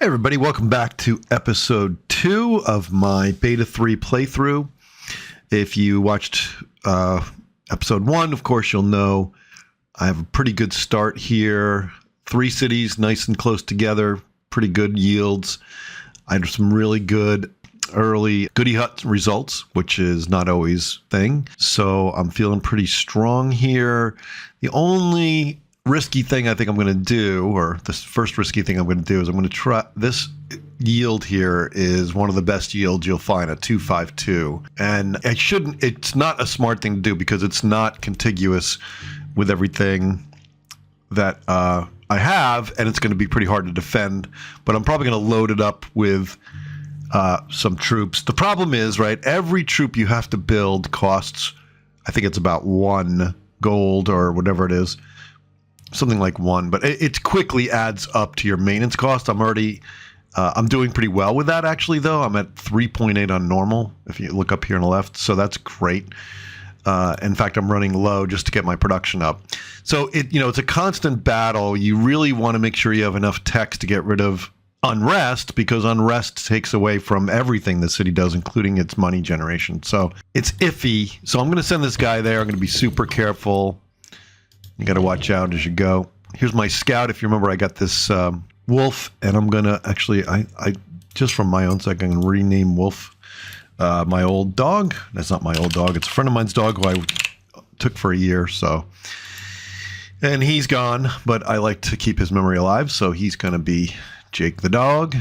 Hey everybody, welcome back to episode 2 of my beta 3 playthrough. If you watched episode 1, of course you'll know I have a pretty good start here. 3 cities nice and close together, pretty good yields. I had some really good early goodie hut results, which is not always a thing. So I'm feeling pretty strong here. The only risky thing I think I'm going to do, or the first risky thing I'm going to do, is I'm going to try this yield here is one of the best yields you'll find at 252. And it's not a smart thing to do because it's not contiguous with everything that I have, and it's going to be pretty hard to defend, but I'm probably going to load it up with some troops. The problem is, right, every troop you have to build costs, I think it's about 1 gold or whatever it is. Something like 1, but it quickly adds up to your maintenance cost. I'm doing pretty well with that actually, though. I'm at 3.8 on normal, if you look up here on the left, so that's great. In fact, I'm running low just to get my production up. So it's a constant battle. You really want to make sure you have enough techs to get rid of unrest, because unrest takes away from everything the city does, including its money generation. So it's iffy. So I'm going to send this guy there. I'm going to be super careful. You got to watch out as you go. Here's my scout. If you remember, I got this wolf, and I'm going to actually, I just from my own sake, I can rename Wolf my old dog. That's not my old dog. It's a friend of mine's dog who I took for a year. So, and he's gone, but I like to keep his memory alive. So he's going to be Jake the dog.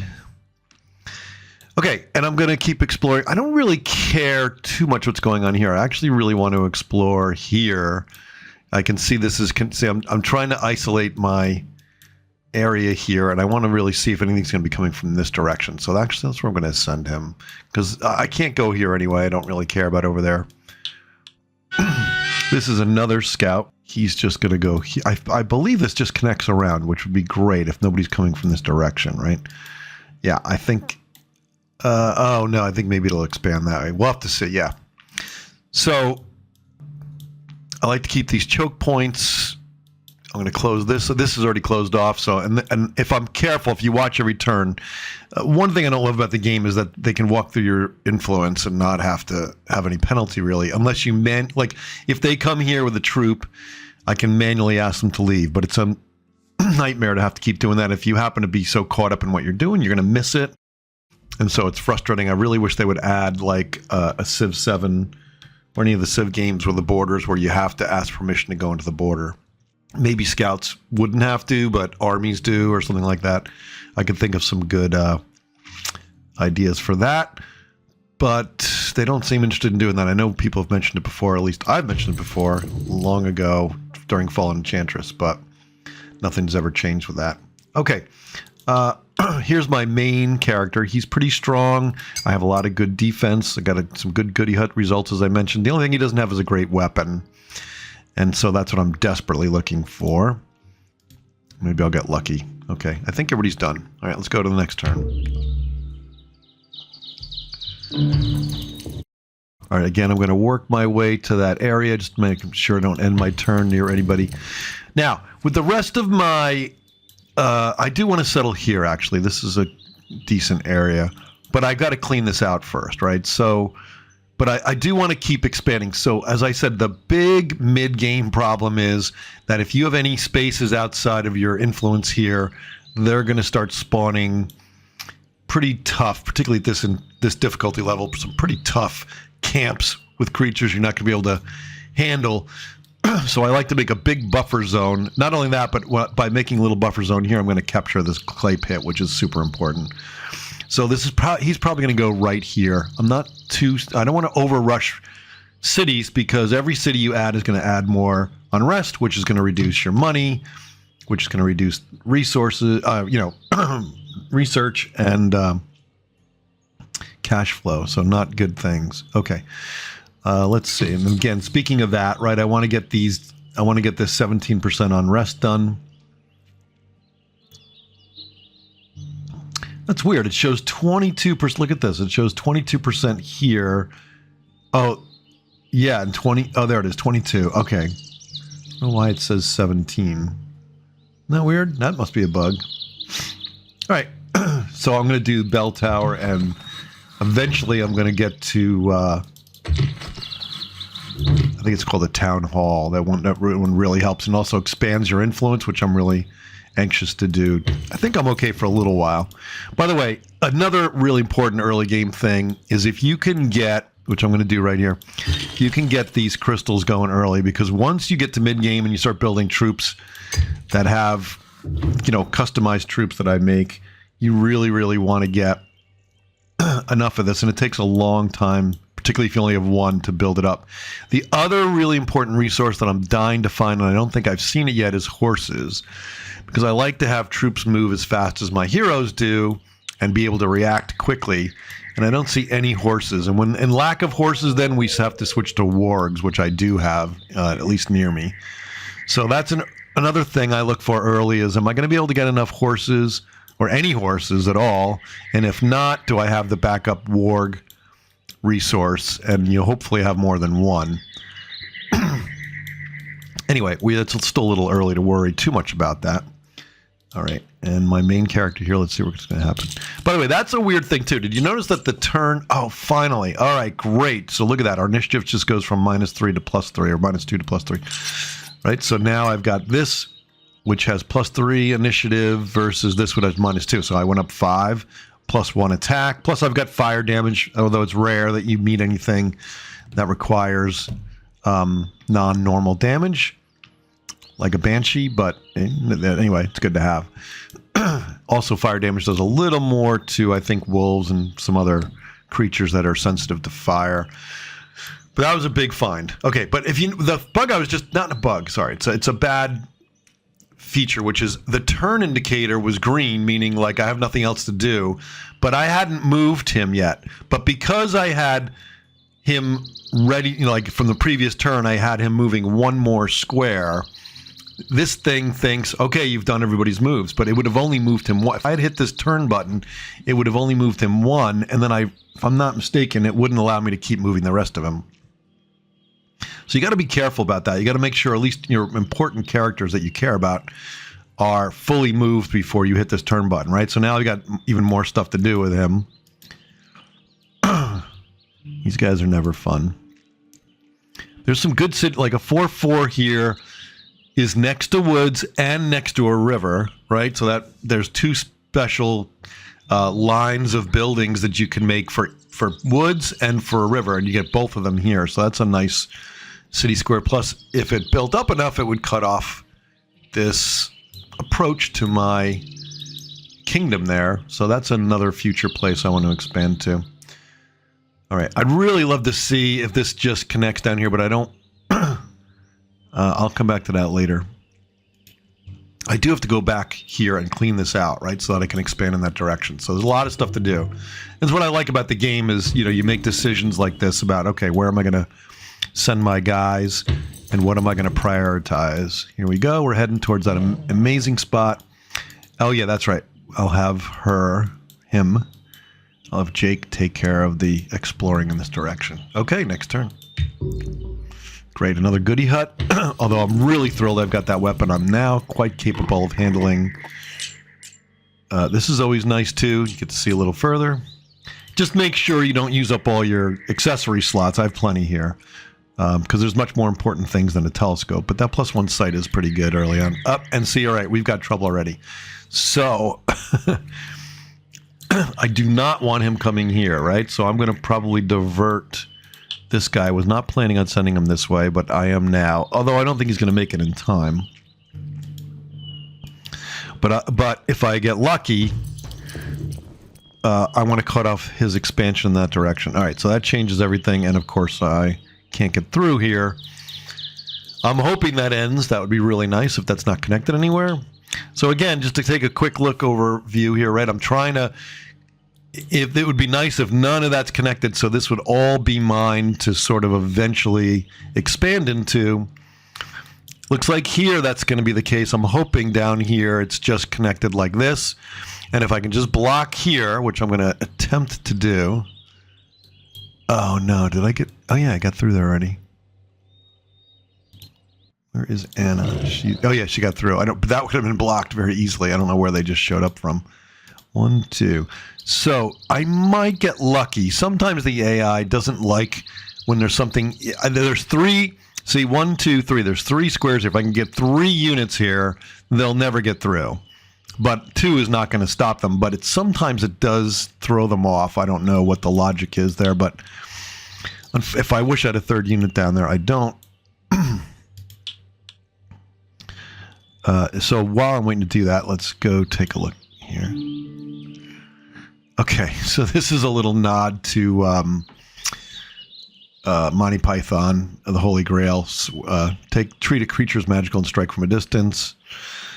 Okay, and I'm going to keep exploring. I don't really care too much what's going on here. I actually really want to explore here. I can see this is, I'm trying to isolate my area here, and I want to really see if anything's going to be coming from this direction. So actually, that's where I'm going to send him, because I can't go here anyway. I don't really care about over there. This is another scout. He's just going to go here. I believe this just connects around, which would be great if nobody's coming from this direction, right? Yeah, I think, oh no, I think maybe it'll expand that way. We'll have to see, yeah. So I like to keep these choke points. I'm going to close this. So this is already closed off. So, and if I'm careful, if you watch every turn, one thing I don't love about the game is that they can walk through your influence and not have to have any penalty, really, unless you like if they come here with a troop, I can manually ask them to leave, but it's a nightmare to have to keep doing that. If you happen to be so caught up in what you're doing, you're going to miss it. And so it's frustrating. I really wish they would add like a Civ 7 or any of the Civ games with the borders where you have to ask permission to go into the border. Maybe scouts wouldn't have to, but armies do, or something like that. I could think of some good ideas for that, but they don't seem interested in doing that. I know people have mentioned it before, at least I've mentioned it before, long ago during Fallen Enchantress, but nothing's ever changed with that. Okay, here's my main character. He's pretty strong. I have a lot of good defense. I got some good goodie hut results, as I mentioned. The only thing he doesn't have is a great weapon. And so that's what I'm desperately looking for. Maybe I'll get lucky. Okay, I think everybody's done. All right, let's go to the next turn. All right, again, I'm going to work my way to that area, just making sure I don't end my turn near anybody. Now, with the rest of my... I do want to settle here, actually. This is a decent area. But I got to clean this out first, right? So... But I do want to keep expanding. So as I said, the big mid-game problem is that if you have any spaces outside of your influence here, they're going to start spawning pretty tough, particularly at this difficulty level, some pretty tough camps with creatures you're not going to be able to handle. So I like to make a big buffer zone. Not only that, but by making a little buffer zone here, I'm going to capture this clay pit, which is super important. So this is he's probably going to go right here. I don't want to overrush cities, because every city you add is going to add more unrest, which is going to reduce your money, which is going to reduce resources, research and cash flow. So not good things. Okay, let's see. And again, speaking of that, right? I want to get this 17% unrest done. That's weird. It shows 22%. Look at this. It shows 22% here. Oh, yeah, and 20. Oh, there it is. 22. Okay. I don't know why it says 17. Isn't that weird? That must be a bug. All right. So I'm going to do bell tower, and eventually I'm going to get to, I think it's called the town hall. That one really helps and also expands your influence, which I'm really anxious to do. I think I'm okay for a little while. By the way, another really important early game thing is if you can get, which I'm going to do right here, you can get these crystals going early, because once you get to mid game and you start building troops that have, customized troops that I make, you really, really want to get enough of this, and it takes a long time, particularly if you only have one, to build it up. The other really important resource that I'm dying to find, and I don't think I've seen it yet, is horses, because I like to have troops move as fast as my heroes do and be able to react quickly, and I don't see any horses. And when in lack of horses, then we have to switch to wargs, which I do have, at least near me. So that's another thing I look for early is, am I going to be able to get enough horses, or any horses at all? And if not, do I have the backup warg resource? And you'll hopefully have more than one. Anyway, it's still a little early to worry too much about that. All right, and my main character here, let's see what's going to happen. By the way, that's a weird thing too. Did you notice that the turn, oh, finally. All right, great. So look at that. Our initiative just goes from -3 to +3, or -2 to +3. Right, so now I've got this, which has +3 initiative, versus this one has -2. So I went up 5, +1 attack. Plus I've got fire damage, although it's rare that you meet anything that requires non-normal damage, like a Banshee, but anyway, it's good to have. Also, fire damage does a little more to, I think, wolves and some other creatures that are sensitive to fire. But that was a big find. Okay, but the bug I was just, not a bug, sorry, it's a bad feature, which is the turn indicator was green, meaning like I have nothing else to do, but I hadn't moved him yet. But because I had him ready, like from the previous turn, I had him moving one more square. This thing thinks, okay, you've done everybody's moves, but it would have only moved him one. If I had hit this turn button, it would have only moved him one, and then if I'm not mistaken, it wouldn't allow me to keep moving the rest of him. So you got to be careful about that. You got to make sure at least your important characters that you care about are fully moved before you hit this turn button, right? So now you got even more stuff to do with him. These guys are never fun. There's some good like a 4/4 here is next to woods and next to a river, right? So that there's two special lines of buildings that you can make for woods and for a river, and you get both of them here. So that's a nice city square. Plus, if it built up enough, it would cut off this approach to my kingdom there. So that's another future place I want to expand to. All right, I'd really love to see if this just connects down here, but I don't. I'll come back to that later. I do have to go back here and clean this out, right, so that I can expand in that direction. So there's a lot of stuff to do. That's what I like about the game is, you make decisions like this about, okay, where am I going to send my guys and what am I going to prioritize? Here we go. We're heading towards that amazing spot. Oh, yeah, that's right. I'll have him. I'll have Jake take care of the exploring in this direction. Okay, next turn. Great, another goodie hut. Although I'm really thrilled I've got that weapon. I'm now quite capable of handling. This is always nice too. You get to see a little further. Just make sure you don't use up all your accessory slots. I have plenty here. Because there's much more important things than a telescope. But that +1 sight is pretty good early on. Up and see, all right, we've got trouble already. So, I do not want him coming here, right? So I'm going to probably divert this guy. I was not planning on sending him this way, but I am now. Although I don't think he's going to make it in time. But if I get lucky, I want to cut off his expansion in that direction. All right, so that changes everything. And of course, I can't get through here. I'm hoping that ends. That would be really nice if that's not connected anywhere. So again, just to take a quick look overview here, right? I'm trying to, if it would be nice if none of that's connected, so this would all be mine to sort of eventually expand into. Looks like here that's going to be the case. I'm hoping down here it's just connected like this. And if I can just block here, which I'm going to attempt to do. Oh no, did I get, oh yeah, I got through there already. Where is Anna? Oh yeah, she got through. But that would have been blocked very easily. I don't know where they just showed up from. 1, 2. So I might get lucky. Sometimes the AI doesn't like when there's something. There's 3. See, 1, 2, 3. There's 3 squares here. If I can get 3 units here, they'll never get through. But 2 is not going to stop them. But sometimes it does throw them off. I don't know what the logic is there. But if I wish I had a 3rd unit down there, I don't. So while I'm waiting to do that, let's go take a look here. Okay, so this is a little nod to Monty Python, the Holy Grail. Treat a creature as magical and strike from a distance.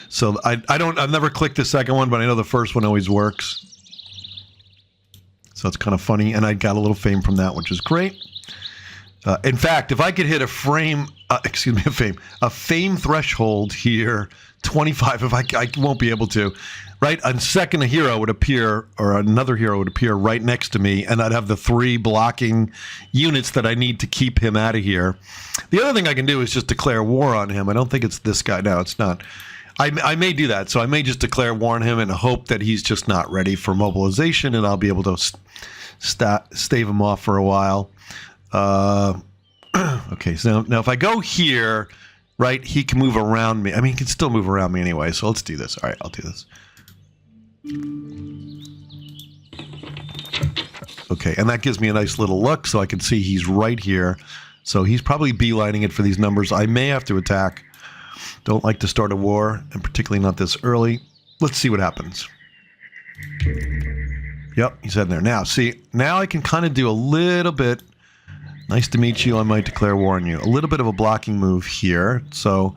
So I've never clicked the second one, but I know the first one always works. So it's kind of funny, and I got a little fame from that, which is great. In fact, if I could hit a fame threshold here, 25, if I won't be able to, right? A second hero would appear, or another hero would appear right next to me, and I'd have the 3 blocking units that I need to keep him out of here. The other thing I can do is just declare war on him. I don't think it's this guy. No, it's not. I may do that. So I may just declare war on him and hope that he's just not ready for mobilization, and I'll be able to stave him off for a while. Okay, so now if I go here, right, he can move around me. I mean, he can still move around me anyway, so let's do this. All right, I'll do this. Okay, and that gives me a nice little look, so I can see he's right here. So he's probably beelining it for these numbers. I may have to attack. Don't like to start a war, and particularly not this early. Let's see what happens. Yep, he's heading there. Now, see, now I can kind of do a little bit. Nice to meet you. I might declare war on you. A little bit of a blocking move here. So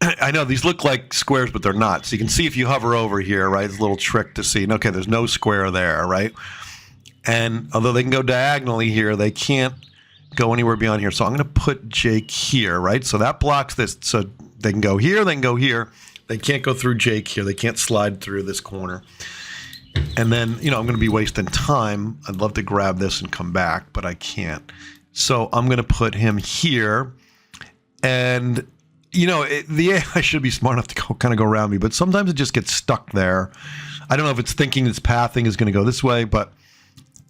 I know these look like squares, but they're not. So you can see if you hover over here, right? It's a little trick to see. Okay, there's no square there, right? And although they can go diagonally here, they can't go anywhere beyond here. So I'm going to put Jake here, right? So that blocks this. So they can go here, they can go here. They can't go through Jake here. They can't slide through this corner. And then, I'm going to be wasting time. I'd love to grab this and come back, but I can't. So I'm going to put him here. And, the AI should be smart enough to kind of go around me, but sometimes it just gets stuck there. I don't know if it's thinking its pathing is going to go this way, but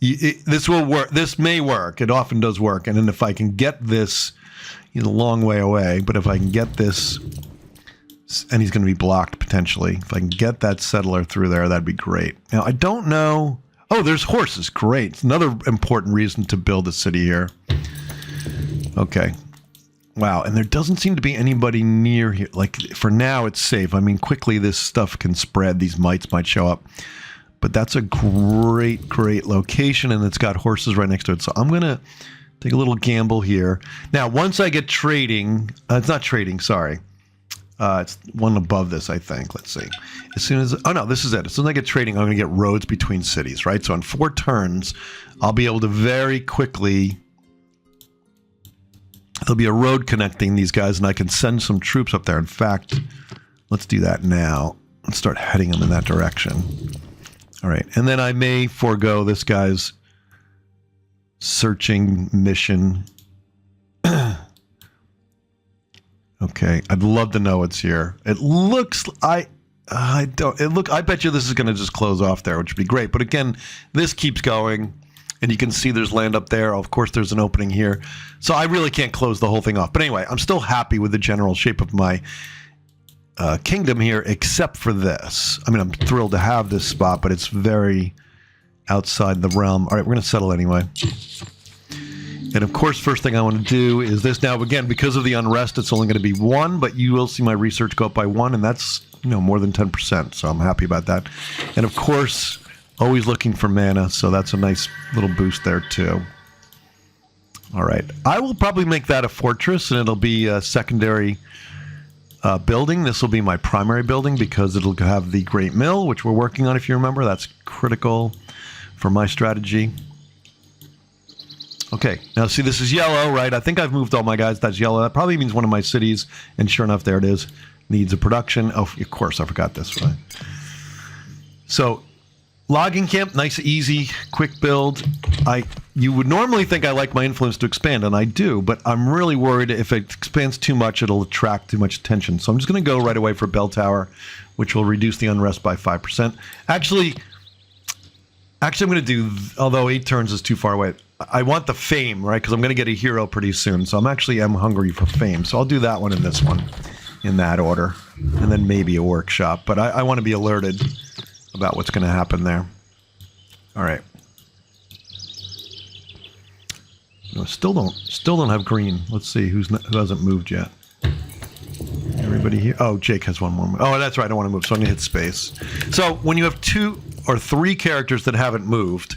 this will work. This may work. It often does work. And then if I can get this, he's a long way away, but if I can get this, and he's going to be blocked potentially. If I can get that settler through there, that'd be great. Now, I don't know. Oh, there's horses. Great. It's another important reason to build a city here. Okay. Wow. And there doesn't seem to be anybody near here. Like, for now, it's safe. I mean, quickly this stuff can spread. These mites might show up. But that's a great, great location, and it's got horses right next to it. So I'm going to take a little gamble here. Now, once I get trading, it's not trading, sorry. It's one above this, I think. Let's see. As soon as, oh no, this is it. As soon as I get trading, I'm going to get roads between cities, right? So in 4 turns, I'll be able to very quickly, there'll be a road connecting these guys, and I can send some troops up there. In fact, let's do that now. Let's start heading them in that direction. All right. And then I may forego this guy's searching mission. Okay, I'd love to know what's here. It looks, I bet you this is going to just close off there, which would be great. But again, this keeps going, and you can see there's land up there. Of course, there's an opening here. So I really can't close the whole thing off. But anyway, I'm still happy with the general shape of my kingdom here, except for this. I mean, I'm thrilled to have this spot, but it's very outside the realm. All right, we're going to settle anyway. And of course, first thing I want to do is this. Now, again, because of the unrest, it's only going to be 1, but you will see my research go up by 1, and that's, more than 10%. So I'm happy about that. And of course, always looking for mana, so that's a nice little boost there too. All right. I will probably make that a fortress, and it'll be a secondary building. This will be my primary building because it'll have the Great Mill, which we're working on, if you remember. That's critical for my strategy. Okay, now see, this is yellow, right? I think I've moved all my guys. That's yellow. That probably means one of my cities, and sure enough, there it is. Needs a production. Oh, of course, I forgot this, right? So, logging camp, nice, easy, quick build. You would normally think I like my influence to expand, and I do, but I'm really worried if it expands too much, it'll attract too much attention. So I'm just going to go right away for Bell Tower, which will reduce the unrest by 5%. Actually, Actually, I'm going to do, although 8 turns is too far away, I want the fame, right? Because I'm going to get a hero pretty soon. So I'm hungry for fame. So I'll do that one and this one in that order. And then maybe a workshop. But I want to be alerted about what's going to happen there. All right. No, still don't have green. Let's see who hasn't moved yet. Everybody here? Oh, Jake has one more. Oh, that's right. I don't want to move, so I'm going to hit space. So when you have 2 or 3 characters that haven't moved,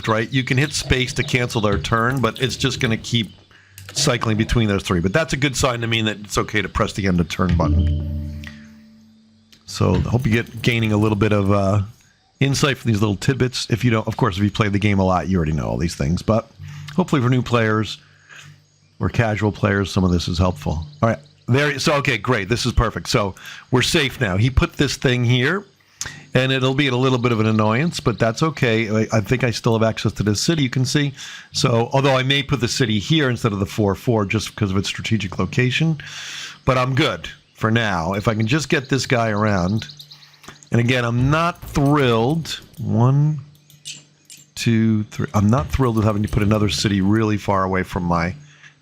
right, you can hit space to cancel their turn, but it's just going to keep cycling between those 3. But that's a good sign to mean that it's okay to press the end of turn button. So I hope you get gaining a little bit of insight from these little tidbits. If you don't, of course, if you play the game a lot, you already know all these things. But hopefully for new players or casual players, some of this is helpful. All right. So, okay, great. This is perfect. So we're safe now. He put this thing here, and it'll be a little bit of an annoyance, but that's okay. I think I still have access to this city, you can see. So, although I may put the city here instead of the 4-4 just because of its strategic location, but I'm good for now. If I can just get this guy around. And again, I'm not thrilled. 1, 2, 3. I'm not thrilled with having to put another city really far away from my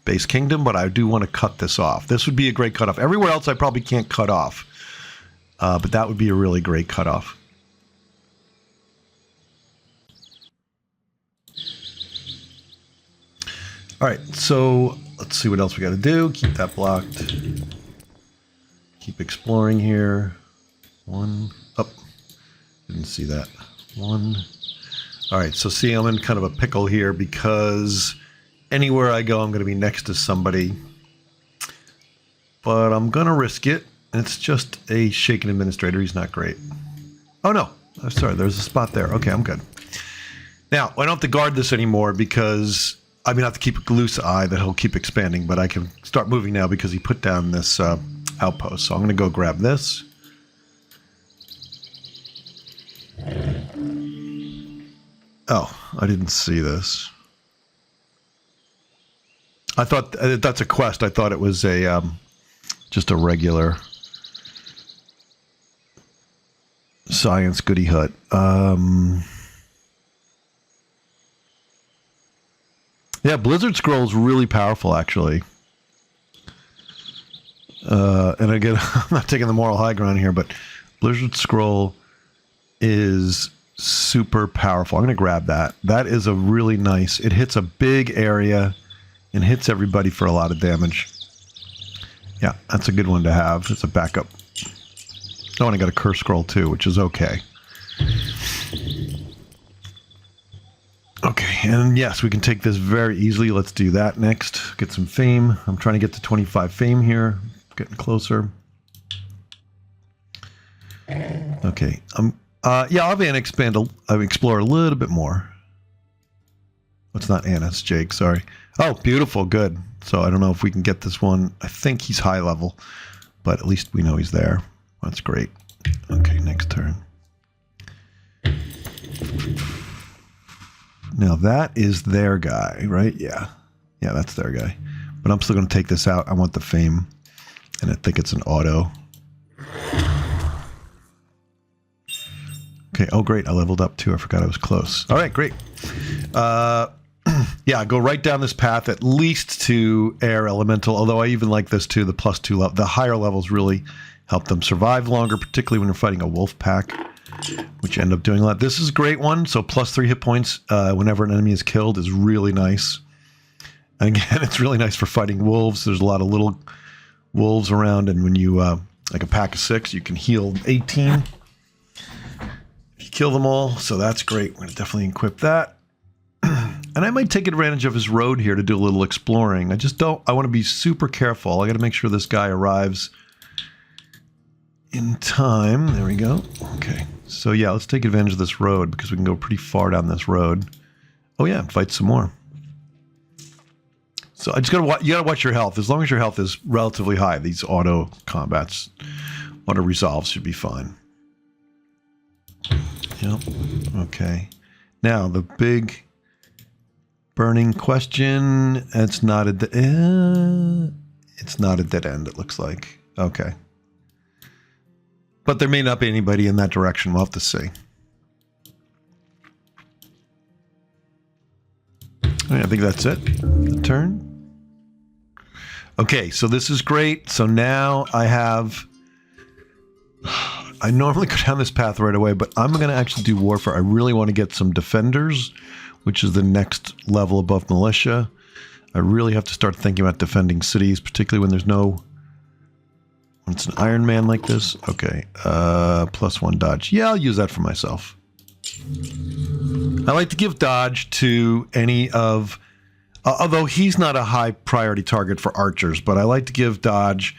base kingdom, but I do want to cut this off. This would be a great cutoff. Everywhere else I probably can't cut off. But that would be a really great cutoff. All right, so let's see what else we got to do. Keep that blocked. Keep exploring here. 1. Oh, didn't see that. 1. All right, so see, I'm in kind of a pickle here because anywhere I go, I'm going to be next to somebody. But I'm going to risk it. It's just a shaken administrator. He's not great. Oh, no. I'm sorry. There's a spot there. Okay, I'm good. Now, I don't have to guard this anymore because I mean, I have to keep a loose eye that he'll keep expanding, but I can start moving now because he put down this outpost. So I'm going to go grab this. Oh, I didn't see this. I thought that's a quest. I thought it was a just a regular science goodie hut. Yeah, Blizzard Scroll is really powerful, actually. And again, I'm not taking the moral high ground here, but Blizzard Scroll is super powerful. I'm going to grab that. That is a really nice... It hits a big area and hits everybody for a lot of damage. Yeah, that's a good one to have. It's a backup. Oh, and I got a Curse Scroll too, which is okay. Okay, and yes, we can take this very easily. Let's do that next. Get some fame. I'm trying to get to 25 fame here. Getting closer. Okay, yeah, I'll have Anna explore a little bit more. It's not Anna, it's Jake, sorry. Oh, beautiful, good. So I don't know if we can get this one. I think he's high level, but at least we know he's there. That's great. Okay, next turn. Now that is their guy, right? Yeah. Yeah, that's their guy. But I'm still going to take this out. I want the fame. And I think it's an auto. Okay, oh great, I leveled up too. I forgot I was close. All right, great. Yeah, go right down this path at least to air elemental, although I even like this too, the +2 level. The higher levels really help them survive longer, particularly when you're fighting a wolf pack, which you end up doing a lot. This is a great one, so +3 hit points whenever an enemy is killed is really nice. And again, it's really nice for fighting wolves. There's a lot of little wolves around, and when you, like a pack of 6, you can heal 18. Kill them all, so that's great. We're going to definitely equip that. And I might take advantage of his road here to do a little exploring. I want to be super careful. I got to make sure this guy arrives in time. There we go. Okay. So yeah, let's take advantage of this road because we can go pretty far down this road. Oh yeah, fight some more. So I just you gotta watch your health. As long as your health is relatively high, these auto combats, auto resolves should be fine. Yep. Okay. Now the big burning question. It's not a dead end. It looks like. Okay. But there may not be anybody in that direction. We'll have to see. I think that's it. Turn. Okay, so this is great. So now I normally go down this path right away, but I'm going to actually do warfare. I really want to get some defenders, which is the next level above militia. I really have to start thinking about defending cities, particularly when when it's an Iron Man like this. Okay, +1 dodge. Yeah, I'll use that for myself. I like to give dodge to any of, although he's not a high priority target for archers, but I like to give dodge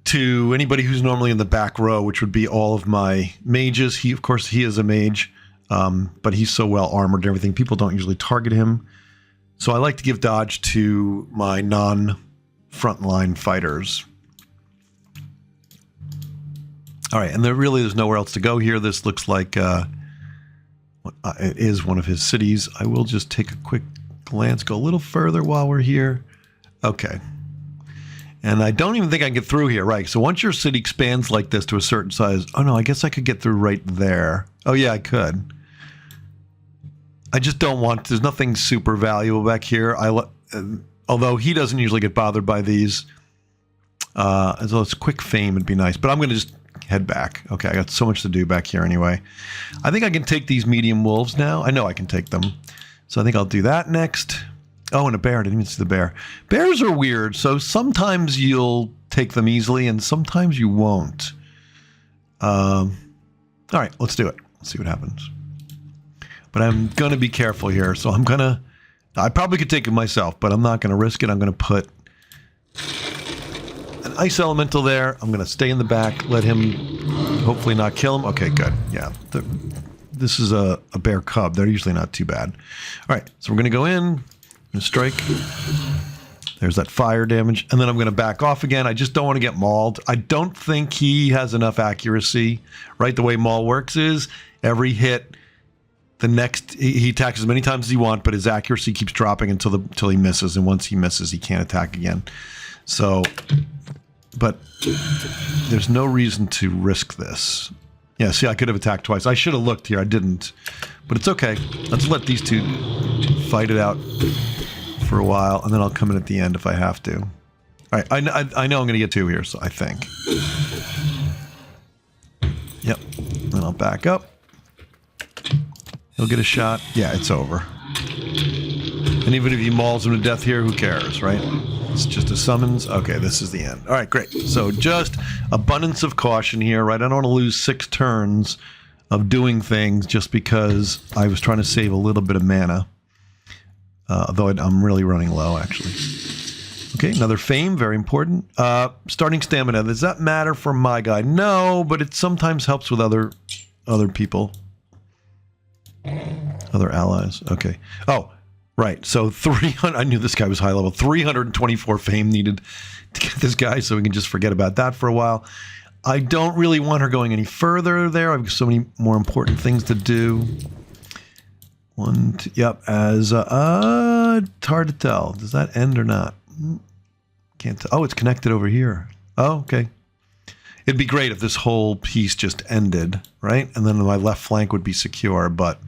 to anybody who's normally in the back row, which would be all of my mages. Of course, he is a mage, but he's so well armored and everything. People don't usually target him. So I like to give dodge to my non-frontline fighters. All right, and there's nowhere else to go here. This looks like it is one of his cities. I will just take a quick glance, go a little further while we're here. Okay. And I don't even think I can get through here, right? So once your city expands like this to a certain size, oh no, I guess I could get through right there. Oh yeah, I could. I just don't want, there's nothing super valuable back here. Although he doesn't usually get bothered by these. As well as quick fame would be nice, but I'm going to just head back. Okay, I got so much to do back here anyway. I think I can take these medium wolves now. I know I can take them. So I think I'll do that next. Oh, and a bear. I didn't even see the bear. Bears are weird. So sometimes you'll take them easily and sometimes you won't. All right, let's do it. Let's see what happens. But I'm going to be careful here. So I probably could take it myself, but I'm not going to risk it. I'm going to put an ice elemental there. I'm going to stay in the back, let him hopefully not kill him. Okay, good. Yeah. This is a bear cub. They're usually not too bad. All right, so we're going to go in. Strike. There's that fire damage. And then I'm going to back off again. I just don't want to get mauled. I don't think he has enough accuracy, right? The way maul works is every hit, he attacks as many times as he wants, but his accuracy keeps dropping until he misses. And once he misses, he can't attack again. So, but there's no reason to risk this. Yeah, see, I could have attacked twice. I should have looked here. I didn't. But it's okay. Let's let these two fight it out for a while, and then I'll come in at the end if I have to. All right, I know I'm going to get two here, so I think. Yep. Then I'll back up. He'll get a shot. Yeah, it's over. And even if he mauls him to death here, who cares, right? It's just a summons. Okay, this is the end. All right, great. So just abundance of caution here, right? I don't want to lose 6 turns of doing things just because I was trying to save a little bit of mana. Though I'm really running low, actually. Okay, another fame, very important. Starting stamina. Does that matter for my guy? No, but it sometimes helps with other people. Other allies. Okay. Oh, right. So 300. I knew this guy was high level. 324 fame needed to get this guy, so we can just forget about that for a while. I don't really want her going any further there. I've got so many more important things to do. Yep. It's hard to tell. Does that end or not? Can't tell. Oh, it's connected over here. Oh, okay. It'd be great if this whole piece just ended, right? And then my left flank would be secure, but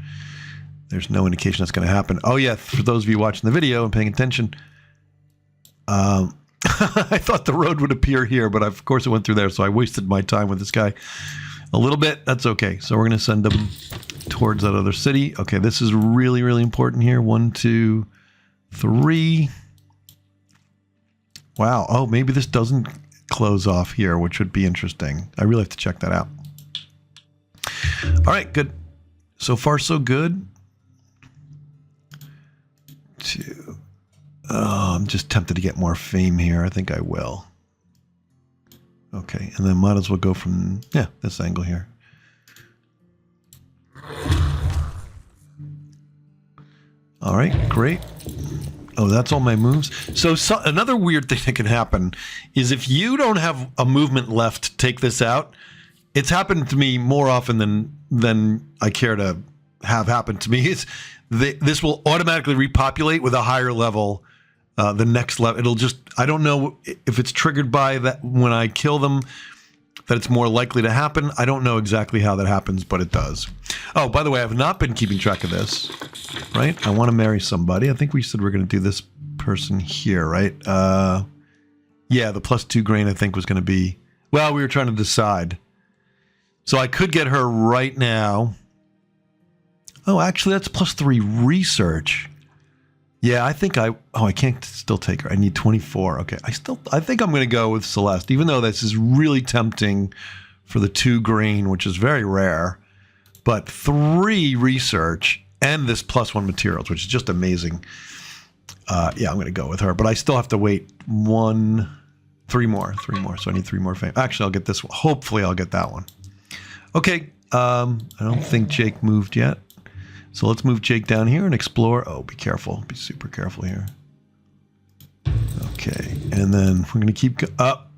there's no indication that's going to happen. Oh, yeah. For those of you watching the video and paying attention, I thought the road would appear here, but of course it went through there, so I wasted my time with this guy a little bit. That's okay. So we're going to send him towards that other city. Okay, this is really, really important here. 1, 2, 3. Wow. Oh, maybe this doesn't close off here, which would be interesting. I really have to check that out. All right, good. So far, so good. 2. Oh, I'm just tempted to get more fame here. I think I will. Okay, and then might as well go from, this angle here. All right, great. Oh, that's all my moves. So another weird thing that can happen is if you don't have a movement left to take this out, it's happened to me more often than I care to have happen to me. This will automatically repopulate with a higher level. The next level, it'll just, I don't know if it's triggered by that when I kill them, that it's more likely to happen. I don't know exactly how that happens, but it does. Oh, by the way, I have not been keeping track of this, right? I want to marry somebody. I think we said we're going to do this person here, right? Yeah, the +2 grain, I think, was going to be... Well, we were trying to decide. So I could get her right now. Oh, actually, that's +3 research. Yeah, I think I can't still take her. I need 24. Okay, I think I'm going to go with Celeste, even though this is really tempting for the 2 grain, which is very rare. But 3 research and this +1 materials, which is just amazing. Yeah, I'm going to go with her, but I still have to wait 3 more. So I need 3 more fame. Actually, I'll get this one. Hopefully, I'll get that one. Okay, I don't think Jake moved yet. So let's move Jake down here and explore. Oh, be careful. Be super careful here. Okay, and then we're going to keep up.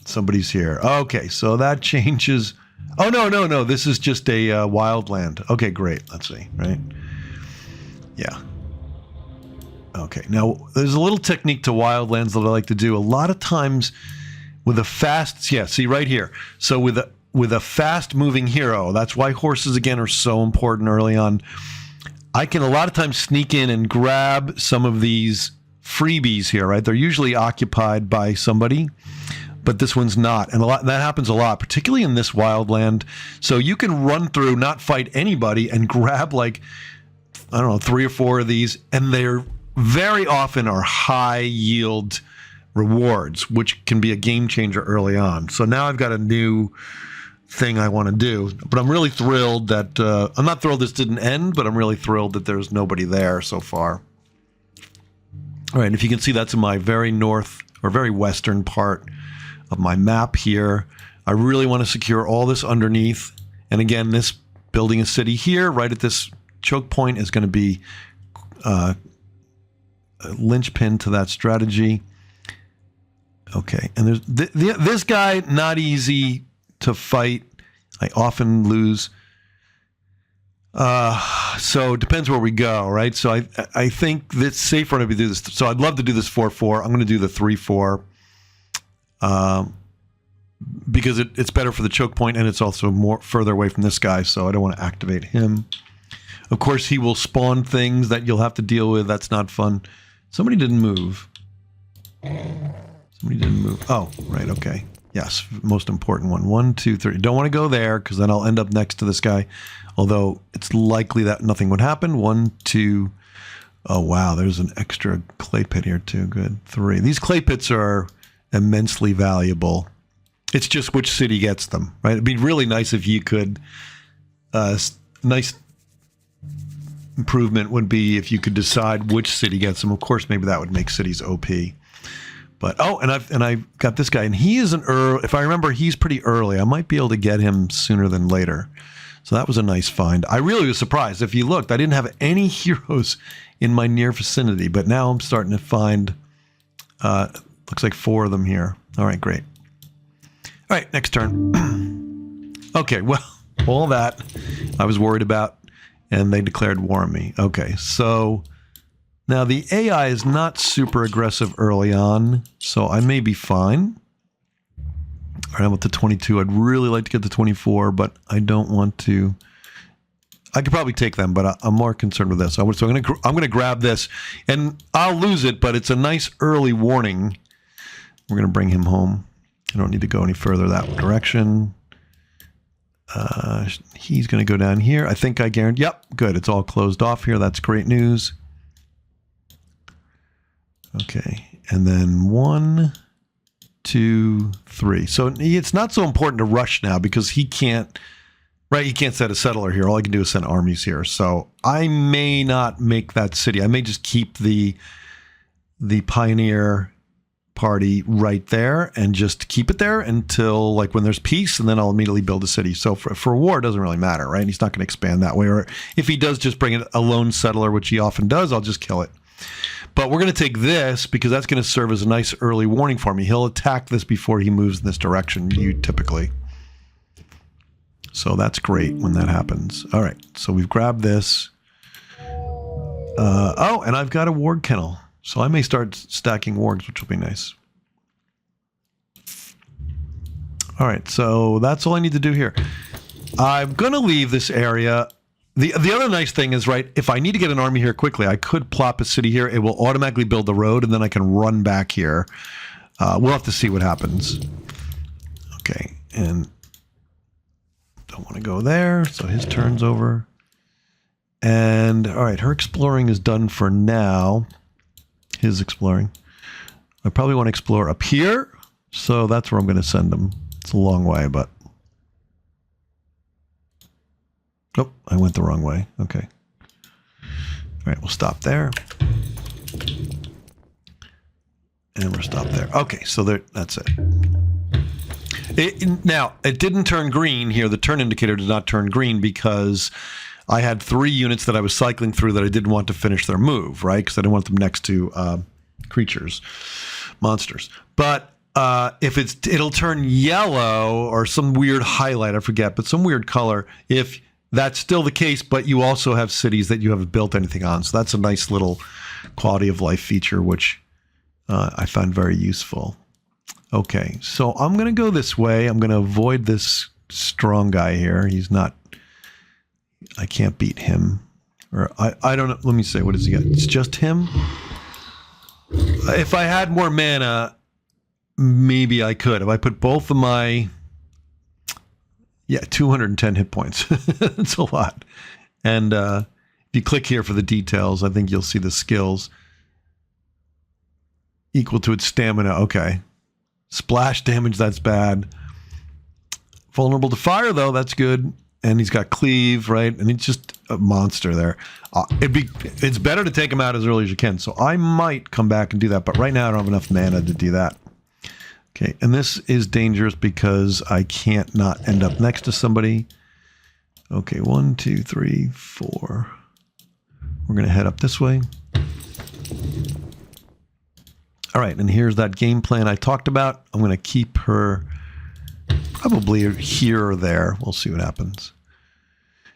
Somebody's here. Okay, so that changes. Oh, no. This is just a wild land. Okay, great. Let's see, right? Yeah. Okay, now there's a little technique to wildlands that I like to do. A lot of times with a fast, yeah, see right here. So with a fast moving hero, that's why horses again are so important early on. I can a lot of times sneak in and grab some of these freebies here, right? They're usually occupied by somebody, but this one's not. And that happens a lot, particularly in this wildland. So you can run through, not fight anybody, and grab like, I don't know, 3 or 4 of these, and they're very often are high yield rewards, which can be a game changer early on. So now I've got a new thing I want to do, but I'm really thrilled that I'm not thrilled this didn't end, but I'm really thrilled that there's nobody there so far. All right, and if you can see, that's in my very north or very western part of my map here. I really want to secure all this underneath, and again, this building a city here right at this choke point is going to be a linchpin to that strategy. Okay, and there's this guy, not easy to fight. I often lose. So it depends where we go, right? So I think it's safer to do this. So I'd love to do this 4-4. I'm going to do the 3-4 because it's better for the choke point, and it's also more further away from this guy, so I don't want to activate him. Of course, he will spawn things that you'll have to deal with. That's not fun. Somebody didn't move. Somebody didn't move. Oh, right, okay. Yes, most important one. 1, 2, 3. Don't want to go there because then I'll end up next to this guy. Although it's likely that nothing would happen. 1, 2. Oh, wow. There's an extra clay pit here too. Good. 3. These clay pits are immensely valuable. It's just which city gets them, right? It'd be really nice if you could. Nice improvement would be if you could decide which city gets them. Of course, maybe that would make cities OP. But and I've got this guy, and he is an early. If I remember, he's pretty early. I might be able to get him sooner than later. So that was a nice find. I really was surprised. If you looked, I didn't have any heroes in my near vicinity, but now I'm starting to find. Looks like 4 of them here. All right, great. All right, next turn. Okay, well, all that I was worried about, and they declared war on me. Okay, so. Now, the AI is not super aggressive early on, so I may be fine. All right, I'm up to 22. I'd really like to get to 24, but I don't want to. I could probably take them, but I'm more concerned with this. So I'm going to grab this, and I'll lose it, but it's a nice early warning. We're going to bring him home. I don't need to go any further that direction. He's going to go down here. I think I guarantee. Yep, good. It's all closed off here. That's great news. Okay, and then 1, 2, 3. So it's not so important to rush now because he can't, right? He can't set a settler here. All I can do is send armies here. So I may not make that city. I may just keep the pioneer party right there and just keep it there until like when there's peace, and then I'll immediately build a city. So for war, it doesn't really matter, right? He's not going to expand that way. Or if he does just bring in a lone settler, which he often does, I'll just kill it. But we're going to take this because that's going to serve as a nice early warning for me. He'll attack this before he moves in this direction, typically. So that's great when that happens. All right, so we've grabbed this. Oh, and I've got a warg kennel. So I may start stacking wargs, which will be nice. All right, so that's all I need to do here. I'm going to leave this area. The other nice thing is, right, if I need to get an army here quickly, I could plop a city here. It will automatically build the road, and then I can run back here. We'll have to see what happens. Okay, and don't want to go there, so his turn's over. And, all right, her exploring is done for now. His exploring. I probably want to explore up here, so that's where I'm going to send him. It's a long way, but... Oh, I went the wrong way. Okay. All right, we'll stop there. And we'll stop there. Okay, so there, that's it. Now, it didn't turn green here. The turn indicator did not turn green because I had 3 units that I was cycling through that I didn't want to finish their move, right? Because I didn't want them next to creatures, monsters. But if it'll turn yellow or some weird highlight, I forget, but some weird color if that's still the case, but you also have cities that you haven't built anything on. So that's a nice little quality of life feature, which I find very useful. Okay, so I'm going to go this way. I'm going to avoid this strong guy here. He's not, I can't beat him. Or I don't know. Let me say, what does he got? It's just him? If I had more mana, maybe I could. If I put both of my... Yeah, 210 hit points. That's a lot. And if you click here for the details, I think you'll see the skills. Equal to its stamina. Okay. Splash damage, that's bad. Vulnerable to fire, though, that's good. And he's got cleave, right? And it's just a monster there. It's better to take him out as early as you can. So I might come back and do that. But right now I don't have enough mana to do that. Okay, and this is dangerous because I can't not end up next to somebody. Okay, 1, 2, 3, 4. We're going to head up this way. All right, and here's that game plan I talked about. I'm going to keep her probably here or there. We'll see what happens.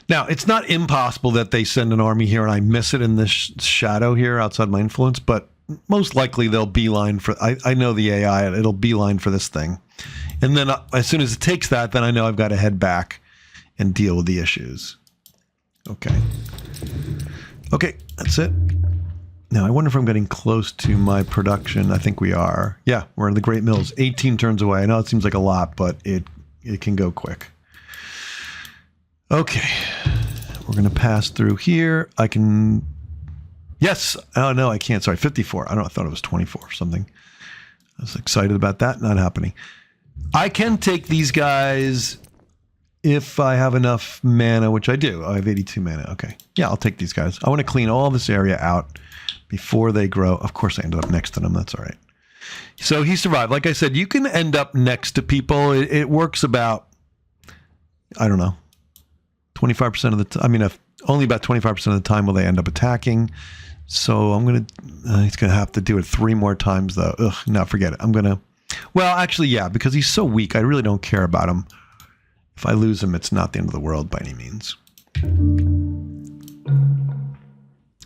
Now, it's not impossible that they send an army here and I miss it in this shadow here outside my influence, but most likely they'll beeline for, I know the AI, it'll beeline for this thing. And then as soon as it takes that, then I know I've got to head back and deal with the issues. Okay. Okay, that's it. Now, I wonder if I'm getting close to my production. I think we are. Yeah, we're in the Great Mills. 18 turns away. I know it seems like a lot, but it can go quick. Okay. We're going to pass through here. I can... Yes. Oh, no, I can't. Sorry, 54. I thought it was 24 or something. I was excited about that. Not happening. I can take these guys if I have enough mana, which I do. I have 82 mana. Okay. Yeah, I'll take these guys. I want to clean all this area out before they grow. Of course, I ended up next to them. That's all right. So he survived. Like I said, you can end up next to people. It works about, I don't know, 25% of the time. I mean, only about 25% of the time will they end up attacking. So I'm going to, he's going to have to do it 3 more times though. Ugh, no, forget it. I'm going to, well, actually, yeah, because he's so weak, I really don't care about him. If I lose him, it's not the end of the world by any means.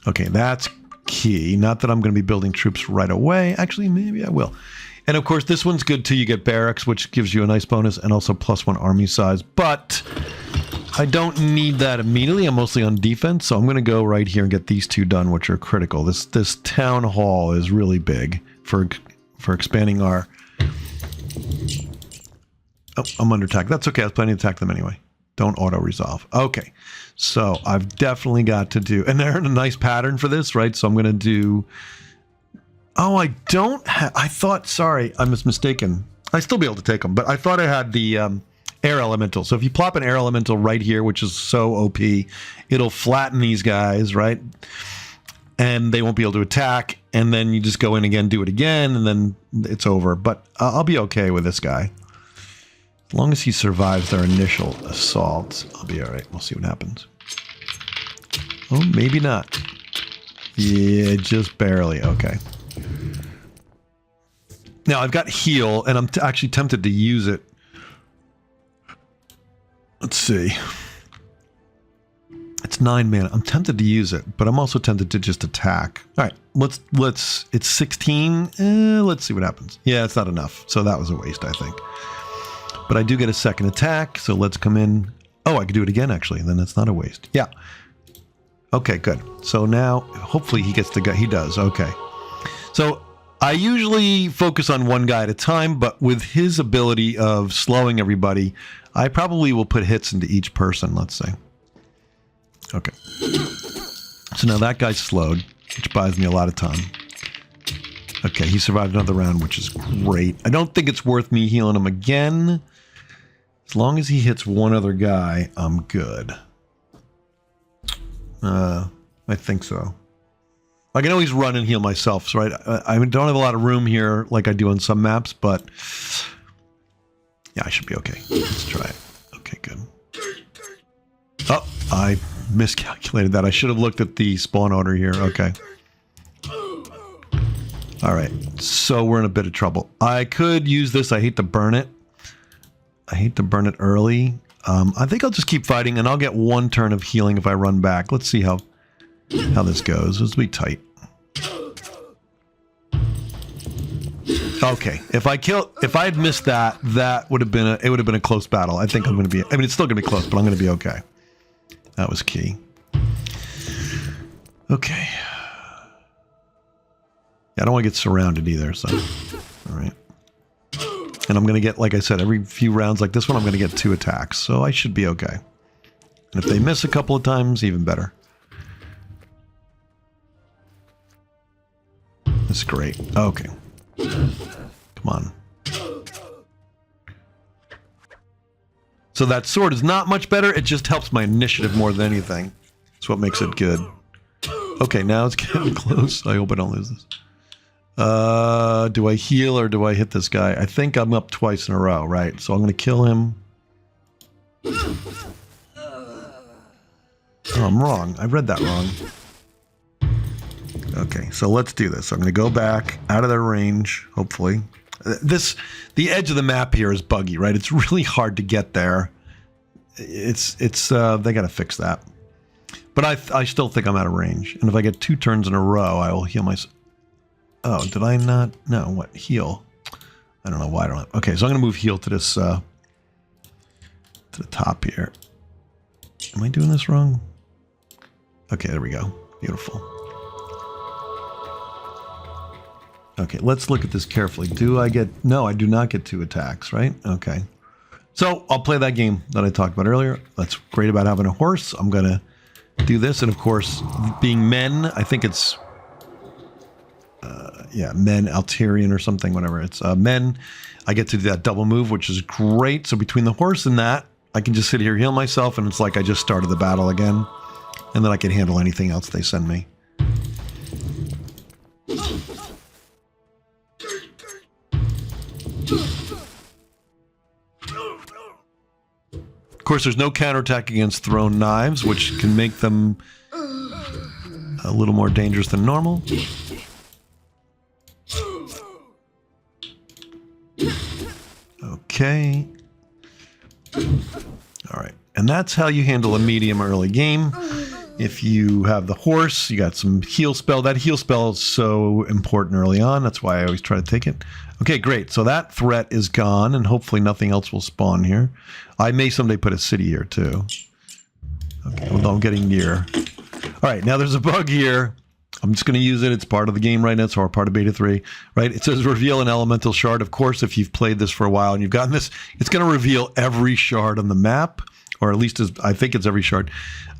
Okay, that's key. Not that I'm going to be building troops right away. Actually, maybe I will. And of course, this one's good too. You get barracks, which gives you a nice bonus, and also +1 army size. But I don't need that immediately. I'm mostly on defense, so I'm going to go right here and get these 2 done, which are critical. This town hall is really big for expanding our... Oh, I'm under attack. That's okay. I was planning to attack them anyway. Don't auto-resolve. Okay. So I've definitely got to do... And they're in a nice pattern for this, right? So I'm going to do... Oh, I don't have... I thought... Sorry, I was mistaken. I still be able to take them, but I thought I had the air elemental. So if you plop an air elemental right here, which is so OP, it'll flatten these guys, right? And they won't be able to attack. And then you just go in again, do it again, and then it's over. But I'll be okay with this guy. As long as he survives their initial assault, I'll be all right. We'll see what happens. Oh, maybe not. Yeah, just barely. Okay. Now, I've got heal, and I'm actually tempted to use it. Let's see. It's 9 mana. I'm tempted to use it, but I'm also tempted to just attack. All right, let's. It's 16. Let's see what happens. Yeah, it's not enough. So that was a waste, I think. But I do get a second attack, so let's come in. Oh, I could do it again, actually. Then it's not a waste. Yeah. Okay, good. So now, hopefully he gets the guy. He does. Okay. So I usually focus on one guy at a time, but with his ability of slowing everybody, I probably will put hits into each person, let's say. Okay. So now that guy's slowed, which buys me a lot of time. Okay, he survived another round, which is great. I don't think it's worth me healing him again. As long as he hits one other guy, I'm good. I think so. I can always run and heal myself, so I don't have a lot of room here like I do on some maps, but yeah, I should be okay. Let's try it. Okay, good. Oh, I miscalculated that. I should have looked at the spawn order here. Okay. All right, so we're in a bit of trouble. I could use this. I hate to burn it. I hate to burn it early. I think I'll just keep fighting, and I'll get one turn of healing if I run back. Let's see how this goes. This will be tight. Okay, if I had missed that, it would have been a close battle. I think I'm going to be. I mean, it's still going to be close, but I'm going to be okay. That was key. Okay. I don't want to get surrounded either. So, all right. And I'm going to get, like I said, every few rounds like this one, I'm going to get 2 attacks. So I should be okay. And if they miss a couple of times, even better. That's great. Okay. Come on. So that sword is not much better. It just helps my initiative more than anything. That's what makes it good. Okay, now it's getting close. I hope I don't lose this. Do I heal or do I hit this guy? I think I'm up twice in a row, right? So I'm going to kill him. Oh, I'm wrong. I read that wrong. Okay, so let's do this. I'm going to go back out of their range, hopefully. The edge of the map here is buggy, right? It's really hard to get there. They got to fix that. But I still think I'm out of range. And if I get 2 turns in a row, I will heal myself. Oh, did I not? No, what? Heal. I don't know why I don't have. Okay, so I'm going to move heal to this, to the top here. Am I doing this wrong? Okay, there we go. Beautiful. Okay, let's look at this carefully. No, I do not get 2 attacks, right? Okay. So I'll play that game that I talked about earlier. That's great about having a horse. I'm going to do this. And of course, being men, I think it's, men, Altarian or something, whatever. It's men. I get to do that double move, which is great. So between the horse and that, I can just sit here, heal myself, and it's like I just started the battle again. And then I can handle anything else they send me. Of course, there's no counterattack against thrown knives, which can make them a little more dangerous than normal. Okay. All right. And that's how you handle a medium early game. If you have the horse, you got some heal spell. That heal spell is so important early on. That's why I always try to take it. Okay, great. So that threat is gone, and hopefully nothing else will spawn here. I may someday put a city here, too. Okay, although I'm getting near. All right, now there's a bug here. I'm just going to use it. It's part of the game right now. It's part of Beta 3, right? It says reveal an elemental shard. Of course, if you've played this for a while and you've gotten this, it's going to reveal every shard on the map, or at least I think it's every shard.